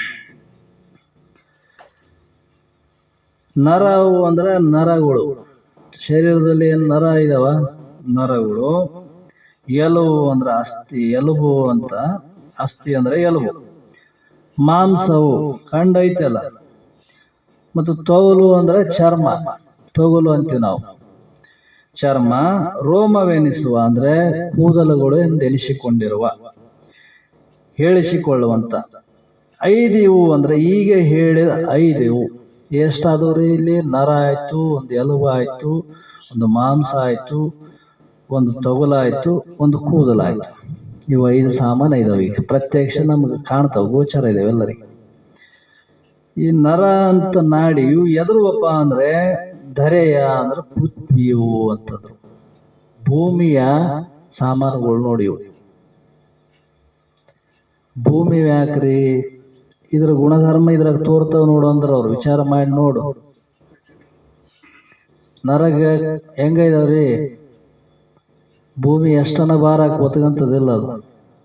ನರವು ಅಂದ್ರೆ ನರಗಳು, ಶರೀರದಲ್ಲಿ ಏನು ನರ ಇದಾವ, ನರಗಳು. ಎಲುಬು ಅಂದ್ರೆ ಅಸ್ಥಿ, ಎಲುಬು ಅಂತ, ಅಸ್ಥಿ ಅಂದ್ರೆ ಎಲುಬು. ಮಾಂಸವು ಕಂಡ ಐತಲ್ಲ, ಮತ್ತು ತೊಗಲು ಅಂದ್ರೆ ಚರ್ಮ, ತೊಗಲು ಅಂತೀವಿ ನಾವು, ಚರ್ಮ. ರೋಮವೆನಿಸುವ ಅಂದ್ರೆ ಕೂದಲುಗಳು ಎಂದೆನಿಸಿಕೊಂಡಿರುವ, ಹೇಳಿಸಿಕೊಳ್ಳುವಂತ. ಐದಿವು ಅಂದ್ರೆ ಈಗ ಹೇಳಿದ ಐದಿವು ಎಷ್ಟಾದವ್ರಿ ಇಲ್ಲಿ, ನರ ಆಯ್ತು, ಒಂದು ಎಲುಬು ಆಯ್ತು, ಒಂದು ಮಾಂಸ ಆಯ್ತು, ಒಂದು ತೊಗಲಾಯ್ತು, ಒಂದು ಕೂದಲಾಯ್ತು. ಇವು 5 ಸಾಮಾನು ಇದಾವೆ. ಈಗ ಪ್ರತ್ಯಕ್ಷ ನಮ್ಗೆ ಕಾಣ್ತಾವ, ಗೋಚರ ಇದಾವೆ ಎಲ್ಲರಿಗೆ. ಈ ನರ ಅಂತ ನಾಡಿ ಇವು ಎದುರುವಪ್ಪ ಅಂದ್ರೆ ಧರೆಯ ಅಂದ್ರೆ ಪೃಥ್ವಿಯು ಅಂತಂದ್ರು, ಭೂಮಿಯ ಸಾಮಾನುಗಳು ನೋಡಿ ಇವು. ಭೂಮಿ ಯಾಕ್ರಿ, ಇದ್ರ ಗುಣಧರ್ಮ ಇದ್ರಾಗ ತೋರ್ತಾವ ನೋಡು ಅಂದ್ರೆ ಅವ್ರು ವಿಚಾರ ಮಾಡಿ ನೋಡು. ನರಗ ಹೆಂಗ ಇದಾವ್ರಿ, ಭೂಮಿ ಎಷ್ಟನ ಭಾರ ಹಾಕಿ ಒತ್ಕಂತದಿಲ್ಲ, ಅದು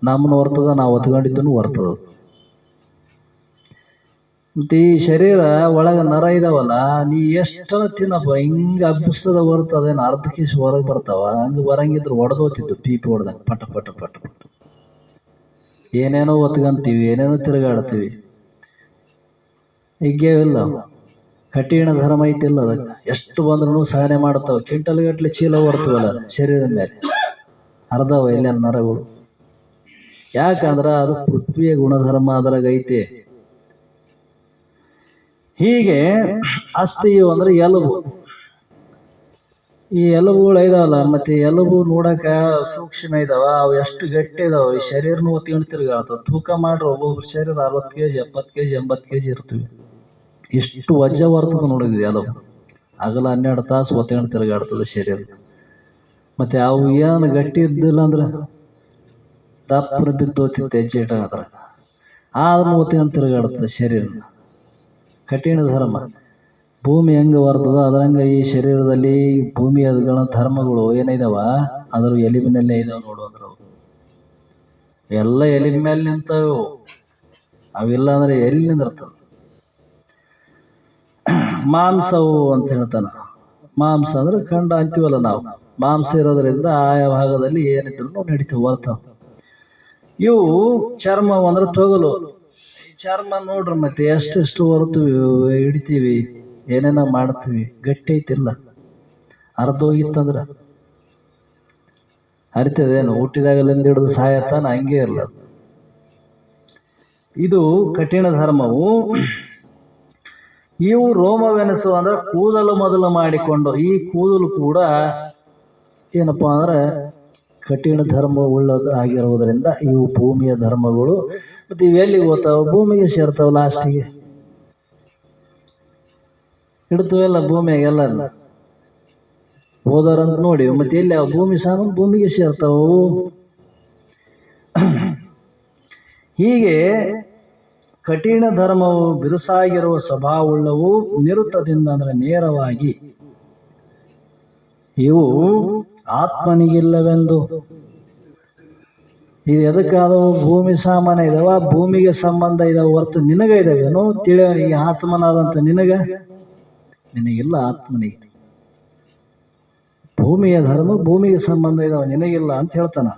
ನಮ್ಮನ್ನ ಹೊರ್ತದ, ನಾವು ಒತ್ಕೊಂಡಿದ್ದನು ಹೊರ್ತದ. ಮತ್ತೆ ಈ ಶರೀರ ಒಳಗ ನರ ಇದಾವಲ್ಲ, ನೀ ಎಷ್ಟನ ತಿನ್ನಪ್ಪ, ಹಿಂಗ ಹಬ್ಬಿಸ್ತದ ಹೊರ್ತದೇನು ಅರ್ಧ ಕಿಸ್ ಹೊರಗೆ ಬರ್ತಾವ, ಹಂಗ ಬರಂಗಿದ್ರು ಹೊಡೆದೋತಿದ್ದು ಪೀಪಿ ಹೊಡೆದಂಗ ಪಟ ಪಟ ಪಟ ಪಟ. ಏನೇನೋ ಒತ್ಕಂತೀವಿ, ಏನೇನೋ ತಿರುಗಾಡ್ತೀವಿ. ಹಿಗ್ಗೇವಿಲ್ಲ, ಕಠಿಣ ಧರ್ಮ ಐತಿಲ್ಲ, ಅದಕ್ಕೆ ಎಷ್ಟು ಬಂದ್ರು ಸಹನೆ ಮಾಡ್ತಾವ. ಕ್ವಿಂಟಲ್ ಗಟ್ಲೆ ಚೀಲ ಹೊಡ್ತೀವಲ್ಲ ಶರೀರದ ಮೇಲೆ, ಅರ್ಧವ ಇಲ್ಲ ನರಗಳು. ಯಾಕಂದ್ರ ಅದು ಪೃಥ್ವಿಯ ಗುಣಧರ್ಮ ಅದರಾಗ ಐತಿ. ಹೀಗೆ ಅಸ್ಥಿಯು ಅಂದ್ರೆ ಎಲುಬು. ಈ ಎಲುಬುಗಳು ಇದಾವಲ್ಲ, ಮತ್ತೆ ಎಲುಬು ನೋಡಕ ಸೂಕ್ಷ್ಮ ಇದಾವ, ಅವು ಎಷ್ಟು ಗಟ್ಟಿ ಇದಾವ. ಈ ಶರೀರನು ಒತ್ಕೊಂಡು ತಿರುಗಾಡ್ತಾವ. ತೂಕ ಮಾಡ್ರಿ, ಒಬ್ಬೊಬ್ರು ಶರೀರ 60 kg 70 kg 80 kg ಇರ್ತೀವಿ. ಇಷ್ಟು ವಜ್ಜ ಬರ್ತದ ನೋಡಿದ್ವಿ ಎಲುಬು. ಅಗಲ 12 ತಾಸು ಒತ್ಕೊಂಡು ತಿರುಗಾಡ್ತದೆ ಶರೀರ. ಮತ್ತೆ ಅವು ಏನು ಗಟ್ಟಿ ಇದ್ದಿಲ್ಲ ಅಂದ್ರೆ ದಪ್ಪನ ಬಿದ್ದೋತಿತ್ತು ಹೆಜ್ಜೆ ಇಟ್ಟಾಗ, ಆದ್ರೂ ಒತ್ಕೊಂಡು ತಿರುಗಾಡ್ತದೆ ಶರೀರ. ಕಠಿಣ ಧರ್ಮ. ಭೂಮಿ ಹೆಂಗ ಬರ್ತದ ಅದರಂಗ ಈ ಶರೀರದಲ್ಲಿ ಭೂಮಿಯ ಧರ್ಮಗಳು ಏನಿದಾವ ಅದ್ರ ಎಲಿಬಿನಲ್ಲೇ ಇದಾವ ನೋಡು ಅಂದ್ರು. ಎಲ್ಲ ಎಲಿಬಿ ಮೇಲೆ ನಿಂತವು, ಅವಿಲ್ಲ ಅಂದ್ರೆ ಎಲ್ಲಿ ನಿಂದಿರ್ತದ. ಮಾಂಸವು ಅಂತ ಹೇಳ್ತಾನ. ಮಾಂಸ ಅಂದ್ರೆ ಖಂಡ ಅಂತೀವಲ್ಲ ನಾವು, ಮಾಂಸ ಇರೋದ್ರಿಂದ ಆಯಾ ಭಾಗದಲ್ಲಿ ಏನಿದ್ರು ನಡೀತೀವಿ, ಬರ್ತಾವ. ಇವು ಚರ್ಮ ಅಂದ್ರೆ ತೊಗಲು. ಚರ್ಮ ನೋಡ್ರಿ ಮತ್ತೆ ಎಷ್ಟೆಷ್ಟು ಹೊರ್ತೀವಿ, ಹಿಡಿತೀವಿ, ಏನೇನೋ ಮಾಡ್ತೀವಿ, ಗಟ್ಟಿ ಐತಿಲ್ಲ. ಅರ್ಧ ಹೋಗಿತ್ತಂದ್ರ ಹರಿತದೇನು, ಹುಟ್ಟಿದಾಗಲಿಂದ ಹಿಡಿದು ಸಾಯತ್ತಾನ ಹಂಗೆ ಇರಲ್ಲ. ಇದು ಕಠಿಣ ಧರ್ಮವು. ಇವು ರೋಮವೆನಿಸುವ ಅಂದ್ರೆ ಕೂದಲು ಮೊದಲು ಮಾಡಿಕೊಂಡು, ಈ ಕೂದಲು ಕೂಡ ಏನಪ್ಪಾ ಅಂದ್ರೆ ಕಠಿಣ ಧರ್ಮ ಉಳ್ಳದು ಆಗಿರುವುದರಿಂದ ಇವು ಭೂಮಿಯ ಧರ್ಮಗಳು. ಮತ್ತೆ ಇವೆಲ್ಲಿಗೆ ಹೋಗ್ತಾವ, ಭೂಮಿಗೆ ಸೇರ್ತಾವ. ಲಾಸ್ಟಿಗೆ ಇಡ್ತವೆಲ್ಲ ಭೂಮಿಯಾಗೆಲ್ಲ ಹೋದರಂತ ನೋಡಿ. ಮತ್ತೆ ಎಲ್ಲಿ ಭೂಮಿ ಸಾಮಾನು ಭೂಮಿಗೆ ಸೇರ್ತಾವು. ಹೀಗೆ ಕಠಿಣ ಧರ್ಮವು ಬಿರುಸಾಗಿರುವ ಸ್ವಭಾವವುಳ್ಳವು, ನಿರುತ್ತದಿಂದ ಅಂದ್ರೆ ನೇರವಾಗಿ ಇವು ಆತ್ಮನಿಗಿಲ್ಲವೆಂದು. ಇದು ಎದಕ್ಕಾದವು? ಭೂಮಿ ಸಾಮಾನ್ಯ ಇದಾವ, ಭೂಮಿಗೆ ಸಂಬಂಧ ಇದಾವ ಹೊರತು ನಿನಗ ಇದಾವೇನು? ತಿಳಿಯವನಿಗೆ ಆತ್ಮನಾದಂತ ನಿನಗಿಲ್ಲ. ಆತ್ಮನಿಗೆ ಭೂಮಿಯ ಧರ್ಮ ಭೂಮಿಗೆ ಸಂಬಂಧ ಇದಾವ, ನಿನಗಿಲ್ಲ ಅಂತ ಹೇಳ್ತಾನ.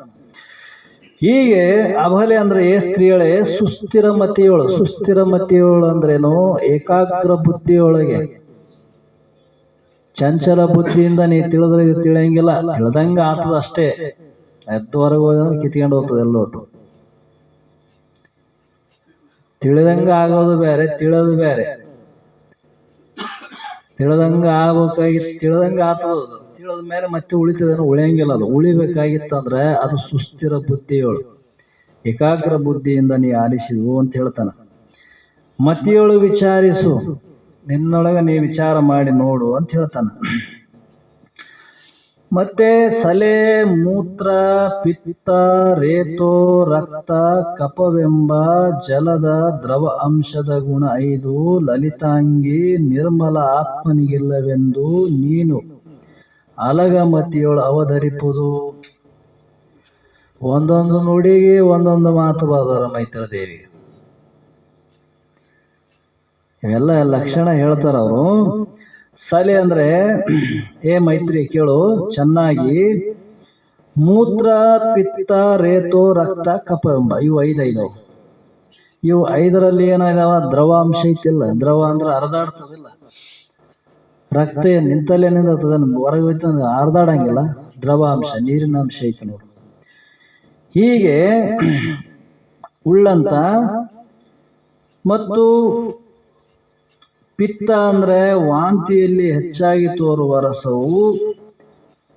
ಹೀಗೆ ಅಬಲೆ ಅಂದ್ರೆ ಸ್ತ್ರೀಯಳೆ ಸುಸ್ಥಿರ ಮತಿಯೋಳು. ಸುಸ್ಥಿರ ಮತಿಯೋಳು ಅಂದ್ರೇನು? ಏಕಾಗ್ರ ಬುದ್ಧಿಯೊಳಗೆ. ಚಂಚಲ ಬುದ್ಧಿಯಿಂದ ನೀ ತಿಳಿದ್ರೆ ಇದು ತಿಳಿಯಂಗಿಲ್ಲ, ತಿಳಿದಂಗ ಆಗ್ತದ ಅಷ್ಟೇ. ಎದ್ದುವರೆಗೂ ಹೋದ್ರೆ ಕಿತ್ಕೊಂಡು ಹೋಗ್ತದೆ ಎಲ್ಲೋಟು. ತಿಳಿದಂಗ ಆಗೋದು ಬೇರೆ, ತಿಳಿಯೋದು ಬೇರೆ. ತಿಳಿದಂಗ ಆಗ್ಬೇಕಾಗಿತ್ತು, ತಿಳಿದಂಗ ಆಗ್ತದ. ತಿಳಿದ ಮೇಲೆ ಮತ್ತೆ ಉಳಿತದೇನೋ? ಉಳಿಯಂಗಿಲ್ಲ. ಅದು ಉಳಿಬೇಕಾಗಿತ್ತಂದ್ರೆ ಅದು ಸುಸ್ಥಿರ ಬುದ್ಧಿಯೋಳು, ಏಕಾಗ್ರ ಬುದ್ಧಿಯಿಂದ ನೀ ಆಲಿಸಿದ್ವು ಅಂತ ಹೇಳ್ತಾನ. ಮತಿಯೋಳು ವಿಚಾರಿಸು, ನಿನ್ನೊಳಗ ನೀ ವಿಚಾರ ಮಾಡಿ ನೋಡು ಅಂತ ಹೇಳ್ತಾನ. ಮತ್ತೆ ಸಲೆ, ಮೂತ್ರ, ಪಿತ್ತ, ರೇತೋ, ರಕ್ತ, ಕಫವೆಂಬ ಜಲದ ದ್ರವ ಅಂಶದ ಗುಣ 5 ಲಲಿತಾಂಗಿ ನಿರ್ಮಲ ಆತ್ಮನಿಗಿಲ್ಲವೆಂದು ನೀನು ಅಲಗಮತಿಯೊಳು ಅವಧರಿಪುದು. ಒಂದೊಂದು ನುಡಿಗೆ ಒಂದೊಂದು ಮಾತು ಬರೆದಾರ ಮೈತ್ರ ದೇವಿ. ಇವೆಲ್ಲ ಲಕ್ಷಣ ಹೇಳ್ತಾರ ಅವರು. ಸಲೆ ಅಂದ್ರೆ, ಏ ಮೈತ್ರಿ ಕೇಳು ಚೆನ್ನಾಗಿ, ಮೂತ್ರ, ಪಿತ್ತ, ರೇತೋ, ರಕ್ತ, ಕಫ ಎಂಬ ಇವು 5 ಇದಾವ. ಇವು 5ರಲ್ಲಿ ಏನಾಯ್ದಾವ? ದ್ರವಾಂಶ ಐತಿಲ್ಲ. ದ್ರವ ಅಂದ್ರೆ ಹರಿದಾಡ್ತದಿಲ್ಲ. ರಕ್ತ ನಿಂತಲ್ಲೇ ನಿಂತದ, ಹೊರಗೆ ಹೋಯ್ತು ಹರಿದಾಡಂಗಿಲ್ಲ. ದ್ರವಾಂಶ, ನೀರಿನ ಅಂಶ ಐತಿ ನೋಡು. ಹೀಗೆ ಉಳ್ಳಂತ. ಮತ್ತು ಪಿತ್ತ ಅಂದ್ರೆ ವಾಂತಿಯಲ್ಲಿ ಹೆಚ್ಚಾಗಿ ತೋರುವ ರಸವು.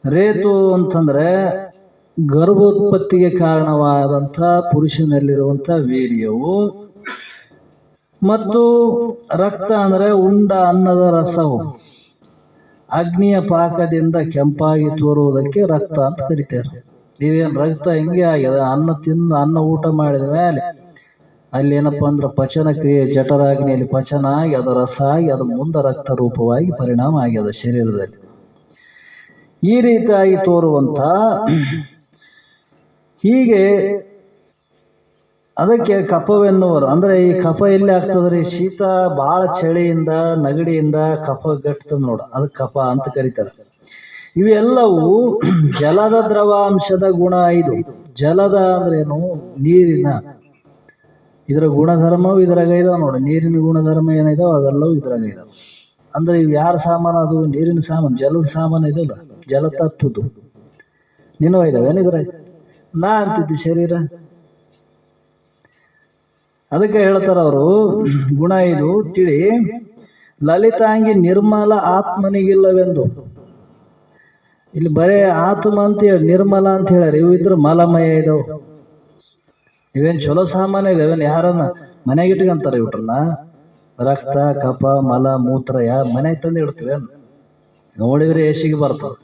ರೇತು ಅಂತಂದ್ರೆ ಗರ್ಭೋತ್ಪತ್ತಿಗೆ ಕಾರಣವಾದಂಥ ಪುರುಷನಲ್ಲಿರುವಂಥ ವೀರ್ಯವು. ಮತ್ತು ರಕ್ತ ಅಂದ್ರೆ ಉಂಡ ಅನ್ನದ ರಸವು. ಅಗ್ನಿಯ ಪಾಕದಿಂದ ಕೆಂಪಾಗಿ ತೋರುವುದಕ್ಕೆ ರಕ್ತ ಅಂತ ಕರಿತಾರೆ. ಇದೇನು ರಕ್ತ ಹಿಂಗೆ ಆಗ್ಯದ? ಅನ್ನ ಊಟ ಮಾಡಿದ ಮೇಲೆ ಅಲ್ಲಿ ಏನಪ್ಪ ಅಂದ್ರೆ ಪಚನ ಕ್ರಿಯೆ, ಜಠರಾಗ್ನಿಯಲ್ಲಿ ಪಚನ ಆಗಿ ಅದು ರಸ ಆಗಿ ಅದು ಮುಂದೆ ರಕ್ತ ರೂಪವಾಗಿ ಪರಿಣಾಮ ಆಗ್ಯದ ಶರೀರದಲ್ಲಿ. ಈ ರೀತಿಯಾಗಿ ತೋರುವಂಥ. ಹೀಗೆ ಅದಕ್ಕೆ ಕಫವೆನ್ನುವರು. ಅಂದ್ರೆ ಈ ಕಫ ಎಲ್ಲಿ ಆಗ್ತದ್ರಿ? ಶೀತ ಭಾಳ ಚಳಿಯಿಂದ, ನಗಡಿಯಿಂದ ಕಫ ಗಟ್ಟದ ನೋಡ, ಅದಕ್ಕೆ ಕಫ ಅಂತ ಕರೀತಾರೆ. ಇವೆಲ್ಲವೂ ಜಲದ ದ್ರವಾಂಶದ ಗುಣ 5. ಜಲದ ಅಂದ್ರೇನು? ನೀರಿನ. ಇದರ ಗುಣಧರ್ಮವು ಇದ್ರಾಗ ಇದಾವ ನೋಡಿ. ನೀರಿನ ಗುಣಧರ್ಮ ಏನಿದಾವ ಅವೆಲ್ಲವೂ ಇದ್ರಾಗ ಇದಾವ. ಅಂದ್ರೆ ಇವು ಯಾರ ಸಾಮಾನು? ಅದು ನೀರಿನ ಸಾಮಾನು, ಜಲದ ಸಾಮಾನು ಇದಲ್ಲ, ಜಲ ತತ್ತುದು ನೀನು ಇದಾವೇನು ಇದ್ರಾಗ? ನಾ ಅಂತಿದ್ದಿ ಶರೀರ. ಅದಕ್ಕೆ ಹೇಳ್ತಾರ ಅವರು, ಗುಣ 5 ತಿಳಿ. ಲಲಿತಾಂಗಿ ನಿರ್ಮಲ ಆತ್ಮನಿಗಿಲ್ಲವೆಂದು. ಇಲ್ಲಿ ಬರೇ ಆತ್ಮ ಅಂತ ಹೇಳಿ ನಿರ್ಮಲ ಅಂತ ಹೇಳ್ಯಾರ. ಇವು ಇದ್ರ ಮಲಮಯ ಇದಾವ. ಇವೇನು ಚಲೋ ಸಾಮಾನ್ಯ ಇದಾವೇನು? ಯಾರನ್ನ ಮನೆಗೆ ಇಟ್ಕೊಂತಾರೆ ಇವ್ರನ್ನ? ರಕ್ತ, ಕಫ, ಮಲ, ಮೂತ್ರ ಯಾರು ಮನೆಗೆ ತಂದು ಇಡ್ತೀವೇನು? ನೋಡಿದ್ರೆ ಏಸಿಗೆ ಬರ್ತದೆ.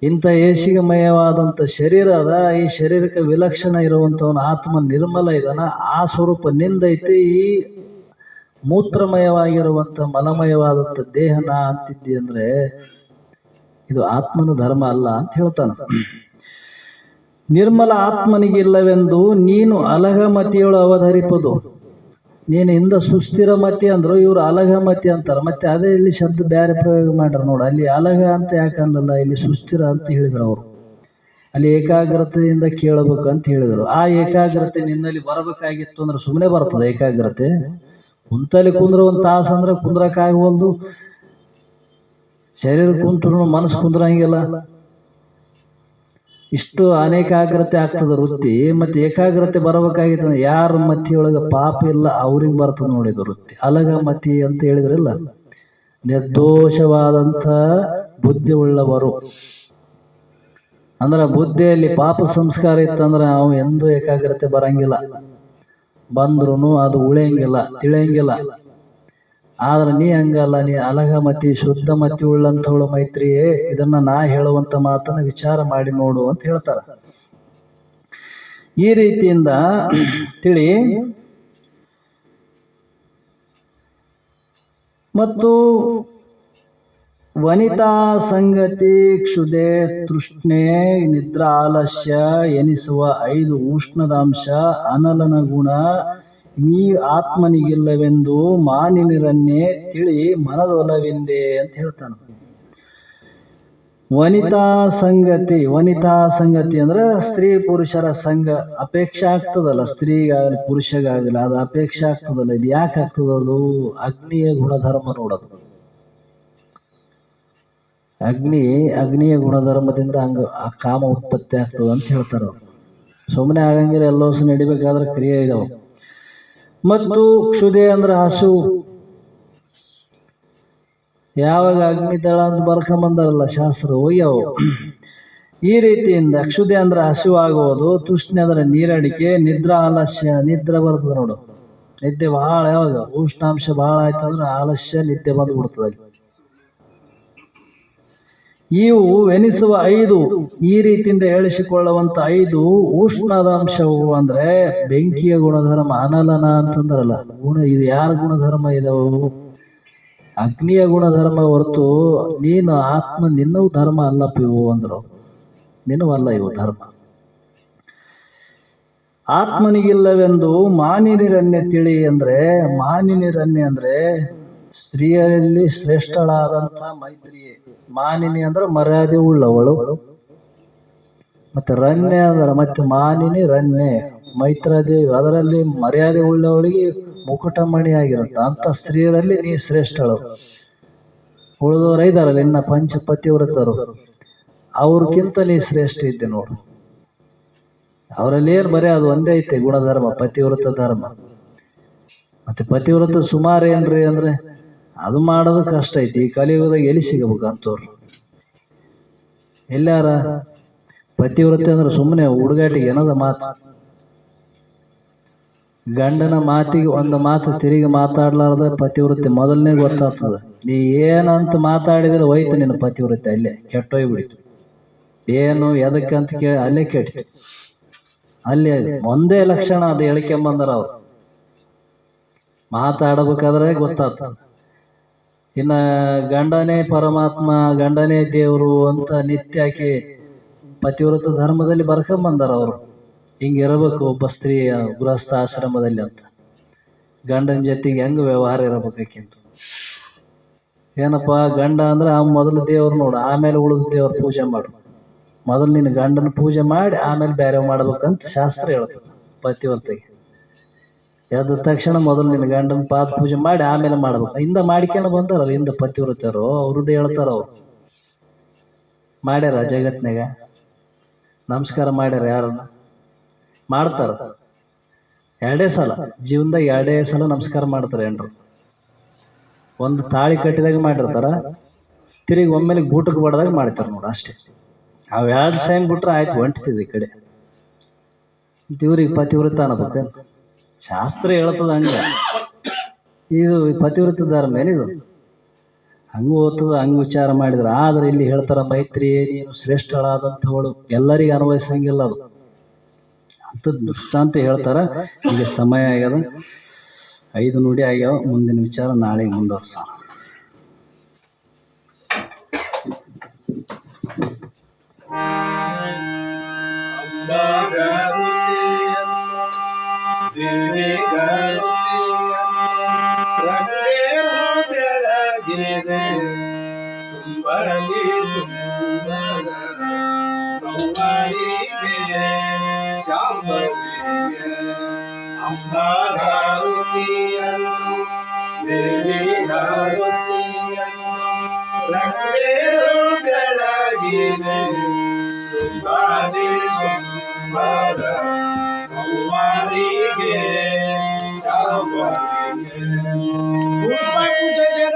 ಇಂಥ ಏಸಿಗೆ ಮಯವಾದಂಥ ಶರೀರ ಅದ. ಈ ಶರೀರಕ್ಕೆ ವಿಲಕ್ಷಣ ಇರುವಂಥವನು ಆತ್ಮ ನಿರ್ಮಲ ಇದಾನ. ಆ ಸ್ವರೂಪ ನಿಂದೈತಿ. ಈ ಮೂತ್ರಮಯವಾಗಿರುವಂಥ ಮಲಮಯವಾದಂಥ ದೇಹನ ಅಂತಿದ್ದಿ ಅಂದ್ರೆ ಇದು ಆತ್ಮನ ಧರ್ಮ ಅಲ್ಲ ಅಂತ ಹೇಳ್ತಾನ. ನಿರ್ಮಲ ಆತ್ಮನಿಗಿಲ್ಲವೆಂದು ನೀನು ಅಲಘಮತಿಯೊಳು ಅವಧರಿಪುದು. ನೀನು ಇಂದ ಸುಸ್ಥಿರ ಮತಿ ಅಂದ್ರು, ಇವ್ರು ಅಲಘಮತಿ ಅಂತಾರೆ. ಮತ್ತೆ ಅದೇ ಇಲ್ಲಿ ಶಬ್ದ ಬೇರೆ ಪ್ರಯೋಗ ಮಾಡ್ಯಾರ ನೋಡು. ಅಲ್ಲಿ ಅಲಘ ಅಂತ ಯಾಕನ್ನಲ್ಲ, ಇಲ್ಲಿ ಸುಸ್ಥಿರ ಅಂತ ಹೇಳಿದ್ರು ಅವರು. ಅಲ್ಲಿ ಏಕಾಗ್ರತೆಯಿಂದ ಕೇಳಬೇಕು ಅಂತ ಹೇಳಿದರು. ಆ ಏಕಾಗ್ರತೆ ನಿನ್ನಲ್ಲಿ ಬರಬೇಕಾಗಿತ್ತು ಅಂದ್ರೆ ಸುಮ್ಮನೆ ಬರ್ತದೆ ಏಕಾಗ್ರತೆ? ಕುಂತಲ್ಲಿ ಕುಂದ್ರ ಒಂದು ತಾಸು ಅಂದ್ರೆ ಕುಂದ್ರಕ್ಕಾಗವಲ್ದು. ಶರೀರ ಕುಂತ್ರು ಮನಸ್ಸು ಕುಂದ್ರಂಗಿಲ್ಲ. ಇಷ್ಟು ಅನೇಕಾಗ್ರತೆ ಆಗ್ತದೆ ವೃತ್ತಿ. ಮತ್ತೆ ಏಕಾಗ್ರತೆ ಬರಬೇಕಾಗಿತ್ತು ಯಾರ ಮತಿಯೊಳಗೆ ಪಾಪ ಇಲ್ಲ ಅವ್ರಿಗೆ ಬರ್ತದೆ ನೋಡಿದ ವೃತ್ತಿ. ಅಲಗ ಮತಿ ಅಂತ ಹೇಳಿದ್ರಲ್ಲ, ನಿರ್ದೋಷವಾದಂಥ ಬುದ್ಧಿ ಉಳ್ಳವರು. ಅಂದ್ರೆ ಬುದ್ಧಿಯಲ್ಲಿ ಪಾಪ ಸಂಸ್ಕಾರ ಇತ್ತಂದ್ರೆ ನಾವು ಎಂದೂ ಏಕಾಗ್ರತೆ ಬರಂಗಿಲ್ಲ. ಬಂದ್ರೂ ಅದು ಉಳಿಯಂಗಿಲ್ಲ, ತಿಳಿಯಂಗಿಲ್ಲ. ಆದ್ರೆ ನೀ ಹಂಗಲ್ಲ, ನೀ ಅಲಗ ಮತಿ ಶುದ್ಧ ಮತಿ ಉಳ್ಳಂಥವಳು ಮೈತ್ರಿಯೇ. ಇದನ್ನ ನಾ ಹೇಳುವಂತ ಮಾತನ್ನ ವಿಚಾರ ಮಾಡಿ ನೋಡು ಅಂತ ಹೇಳ್ತಾರ. ಈ ರೀತಿಯಿಂದ ತಿಳಿ. ಮತ್ತು ವನಿತಾ ಸಂಗತಿ ಕ್ಷುದೆ ತೃಷ್ಣೆ ನಿದ್ರಾ ಆಲಸ್ಯ ಎನಿಸುವ 5 ಉಷ್ಣದಾಂಶ ಅನಲನ ಗುಣ ನೀ ಆತ್ಮನಿಗಿಲ್ಲವೆಂದು ಮಾನಿನಿರನ್ನೇ ತಿಳಿ ಮನದೊಲವೆಂದೇ ಅಂತ ಹೇಳ್ತಾನೆ. ವನಿತಾ ಸಂಗತಿ ಅಂದ್ರೆ ಸ್ತ್ರೀ ಪುರುಷರ ಸಂಘ ಅಪೇಕ್ಷೆ ಆಗ್ತದಲ್ಲ, ಸ್ತ್ರೀಗಾಗಲಿ ಪುರುಷಗಾಗಲಿ ಅದು ಅಪೇಕ್ಷೆ ಆಗ್ತದಲ್ಲ. ಇದು ಯಾಕೆ ಆಗ್ತದದು? ಅಗ್ನಿಯ ಗುಣಧರ್ಮ ನೋಡೋದು. ಅಗ್ನಿಯ ಗುಣಧರ್ಮದಿಂದ ಹಂಗ ಆ ಕಾಮ ಉತ್ಪತ್ತಿ ಆಗ್ತದ ಅಂತ ಹೇಳ್ತಾರ. ಸುಮ್ಮನೆ ಆಗಂಗಿಲ್ಲ, ಎಲ್ಲೋಸು ನಡಿಬೇಕಾದ್ರೆ ಕ್ರಿಯೆ ಇದಾವೆ. ಮತ್ತು ಕ್ಷುದೆ ಅಂದ್ರೆ ಹಸು. ಯಾವಾಗ ಅಗ್ನಿ ದಳ ಅಂತ ಬರ್ಕೊಂಬಂದಾರಲ್ಲ ಶಾಸ್ತ್ರ ಒಯ್ಯವು. ಈ ರೀತಿಯಿಂದ ಕ್ಷುದೆ ಅಂದ್ರೆ ಹಸಿವಾಗುವುದು, ತೃಷ್ಣೆ ಅಂದ್ರೆ ನೀರಡಿಕೆ, ನಿದ್ರಾ ಆಲಸ್ಯ ನಿದ್ರೆ ಬರ್ತದೆ ನೋಡು. ನಿದ್ದೆ ಬಹಳ, ಯಾವಾಗ ಉಷ್ಣಾಂಶ ಬಹಳ ಆಯ್ತು ಅಂದ್ರೆ ಆಲಸ್ಯ ನಿದ್ದೆ ಬಂದ್ಬಿಡ್ತದೆ. ಇವು ಎನಿಸುವ 5 ಈ ರೀತಿಯಿಂದ ಹೇಳಿಸಿಕೊಳ್ಳುವಂತ 5 ಉಷ್ಣದಾಂಶವು ಅಂದ್ರೆ ಬೆಂಕಿಯ ಗುಣಧರ್ಮ. ಅನಲನ ಅಂತಂದ್ರಲ್ಲ ಗುಣ, ಇದು ಯಾರ ಗುಣಧರ್ಮ ಇದಾವು? ಅಗ್ನಿಯ ಗುಣಧರ್ಮ ಹೊರತು ನೀನು ಆತ್ಮ, ನಿನ್ನವು ಧರ್ಮ ಅಲ್ಲಪ್ಪ ಇವು ಅಂದ್ರು. ನಿನ್ನವಲ್ಲ ಇವು ಧರ್ಮ. ಆತ್ಮನಿಗಿಲ್ಲವೆಂದು ಮಾನಿನಿರನ್ಯ ತಿಳಿ ಅಂದ್ರೆ, ಮಾನಿನಿರನ್ಯ ಅಂದ್ರೆ ಸ್ತ್ರೀಯರಲ್ಲಿ ಶ್ರೇಷ್ಠಳಾದಂಥ ಮೈತ್ರಿಯೇ. ಮಾನಿನಿ ಅಂದ್ರೆ ಮರ್ಯಾದೆ ಉಳ್ಳವಳು, ಮತ್ತೆ ರನ್ಯ ಅಂದ್ರೆ ಮತ್ತೆ ಮಾನಿನಿ ರನ್ಯ ಮೈತ್ರಾದೇವಿ, ಅದರಲ್ಲಿ ಮರ್ಯಾದೆ ಉಳ್ಳವಳಿಗೆ ಮುಕುಟಮಣಿ ಆಗಿರುತ್ತೆ. ಅಂತ ಸ್ತ್ರೀಯರಲ್ಲಿ ನೀ ಶ್ರೇಷ್ಠಳು. ಉಳಿದವರು ಇದಾರಲ್ಲ ಇನ್ನ ಪಂಚಪತಿವ್ರತರು, ಅವ್ರಕ್ಕಿಂತ ನೀ ಶ್ರೇಷ್ಠ ಇದ್ದೆ ನೋಡು. ಅವರಲ್ಲಿ ಏನ್ ಬರೀ ಅದು ಒಂದೇ ಐತೆ ಗುಣಧರ್ಮ, ಪತಿವ್ರತ ಧರ್ಮ. ಮತ್ತೆ ಪತಿವ್ರತ ಸುಮಾರು ಏನ್ರಿ ಅಂದ್ರೆ ಅದು ಮಾಡೋದು ಕಷ್ಟ ಐತಿ. ಈ ಕಲಿಯುಗದಾಗ ಎಲ್ಲಿ ಸಿಗಬೇಕು ಅಂತವ್ರು? ಎಲ್ಲಾರ ಪತಿವ್ರತೆ ಅಂದ್ರೆ ಸುಮ್ಮನೆ ಹುಡುಗಾಟಿಗೆ ಏನದ ಮಾತು. ಗಂಡನ ಮಾತಿಗೆ ಒಂದು ಮಾತು ತಿರುಗಿ ಮಾತಾಡ್ಲಾರ್ದ ಪತಿವ್ರತೆ ಮೊದಲನೇ ಗೊತ್ತಾಗ್ತದೆ. ನೀ ಏನಂತ ಮಾತಾಡಿದ್ರೆ ಹೋಯ್ತು ನಿನ್ನ ಪತಿವ್ರತೆ, ಅಲ್ಲೇ ಕೆಟ್ಟೋಗ್ಬಿಡಿತು. ಏನು ಎದಕ್ಕಂತ ಕೇಳಿ ಅಲ್ಲೇ ಕೆಟ್ಟಿತು. ಅಲ್ಲಿ ಒಂದೇ ಲಕ್ಷಣ ಅದು ಹೇಳ್ಕೊಂಬಂದಾರ ಅವ್ರು. ಮಾತಾಡಬೇಕಾದ್ರೆ ಗೊತ್ತಾಗ್ತದೆ. ಇನ್ನ ಗಂಡನೇ ಪರಮಾತ್ಮ, ಗಂಡನೇ ದೇವರು ಅಂತ ನಿತ್ಯಾಕಿ ಪತಿವ್ರತ ಧರ್ಮದಲ್ಲಿ ಬರ್ಕೊಂಬಂದಾರ ಅವರು. ಹಿಂಗಿರಬೇಕು ಒಬ್ಬ ಸ್ತ್ರೀಯ ಗೃಹಸ್ಥ ಆಶ್ರಮದಲ್ಲಿ ಅಂತ. ಗಂಡನ ಜೊತೆಗೆ ಹೆಂಗ ವ್ಯವಹಾರ ಇರಬೇಕಂತ. ಏನಪ್ಪ ಗಂಡ ಅಂದ್ರೆ ಆ ಮೊದಲು ದೇವ್ರು ನೋಡು, ಆಮೇಲೆ ಉಳಿದ ದೇವ್ರ ಪೂಜೆ ಮಾಡು. ಮೊದಲು ನಿನ್ನ ಗಂಡನ ಪೂಜೆ ಮಾಡಿ ಆಮೇಲೆ ಬೇರೆ ಮಾಡ್ಬೇಕಂತ ಶಾಸ್ತ್ರ ಹೇಳ್ತದೆ ಪತಿವ್ರತೆಗೆ. ಎದ್ದ ತಕ್ಷಣ ಮೊದಲು ನಿನ್ನ ಗಂಡನ ಪಾದ ಪೂಜೆ ಮಾಡಿ ಆಮೇಲೆ ಮಾಡ್ಬೇಕು. ಹಿಂದ ಮಾಡಿಕೊಂಡು ಬಂದಾರಲ್ಲ ಹಿಂದ ಪತಿವ್ರತರು, ಅವ್ರದ್ದು ಹೇಳ್ತಾರ. ಅವ್ರು ಮಾಡ್ಯಾರ ಜಗತ್ನಾಗ ನಮಸ್ಕಾರ ಮಾಡ್ಯಾರ? ಯಾರನ್ನ ಮಾಡ್ತಾರ? 2 ಸಲ ಜೀವನದಾಗ 2 ಸಲ ನಮಸ್ಕಾರ ಮಾಡ್ತಾರೆ ಹೆಣ್ರು. ಒಂದು ತಾಳಿ ಕಟ್ಟಿದಾಗ ಮಾಡಿರ್ತಾರ, ತಿರುಗಿ ಒಮ್ಮೆಲೆ ಗೂಟಕ್ಕೆ ಬಡ್ದಾಗ ಮಾಡ್ತಾರ ನೋಡು, ಅಷ್ಟೇ. ಅವ್ 2 ಟೈಮ್ ಬಿಟ್ರೆ ಆಯ್ತು, ಹೊಂಟ್ತಿದ್ ಈ ಕಡೆ. ಇವ್ರಿಗೆ ಪತಿವ್ರತ ಅನ್ನಬೇಕು? ಶಾಸ್ತ್ರ ಹೇಳ್ತದ ಹಂಗ. ಇದು ಪತಿವ್ರತ ಧರ್ಮ ಏನಿದು? ಹಂಗ ಓದ್ತದ, ಹಂಗ ವಿಚಾರ ಮಾಡಿದ್ರ. ಆದ್ರೆ ಇಲ್ಲಿ ಹೇಳ್ತಾರ ಮೈತ್ರಿ ನೀನು ಶ್ರೇಷ್ಠಳಾದಂಥವಳು, ಎಲ್ಲರಿಗೆ ಅನ್ವಯಿಸಂಗಿಲ್ಲ ಅದು ಅಂತ ದೃಷ್ಟಾಂತ ಹೇಳ್ತಾರ. ಈಗ ಸಮಯ ಆಗ್ಯದ, 5 ನುಡಿ ಆಗ್ಯಾವ. ಮುಂದಿನ ವಿಚಾರ ನಾಳೆಗೆ ಮುಂದುವರ್ಸೋಣ. ಬೆಳಗಿದೆ ಸುಂಬಲಿ ಸುಂದರ ಸೌವರಿಗೆ ಶಾಂಭವಿಗೆ ಅಂಬಾರುತಿಯನ್ನು ದೇವಿಗಾರುತಿಯನ್ನು ರಂಗೇರು ಬೆಳಗಿದೆ ಸುಂಬಲಿ ಸುಂದರ ಸೌವರಿಗೆ ಶಾಂಭವಿಗೆ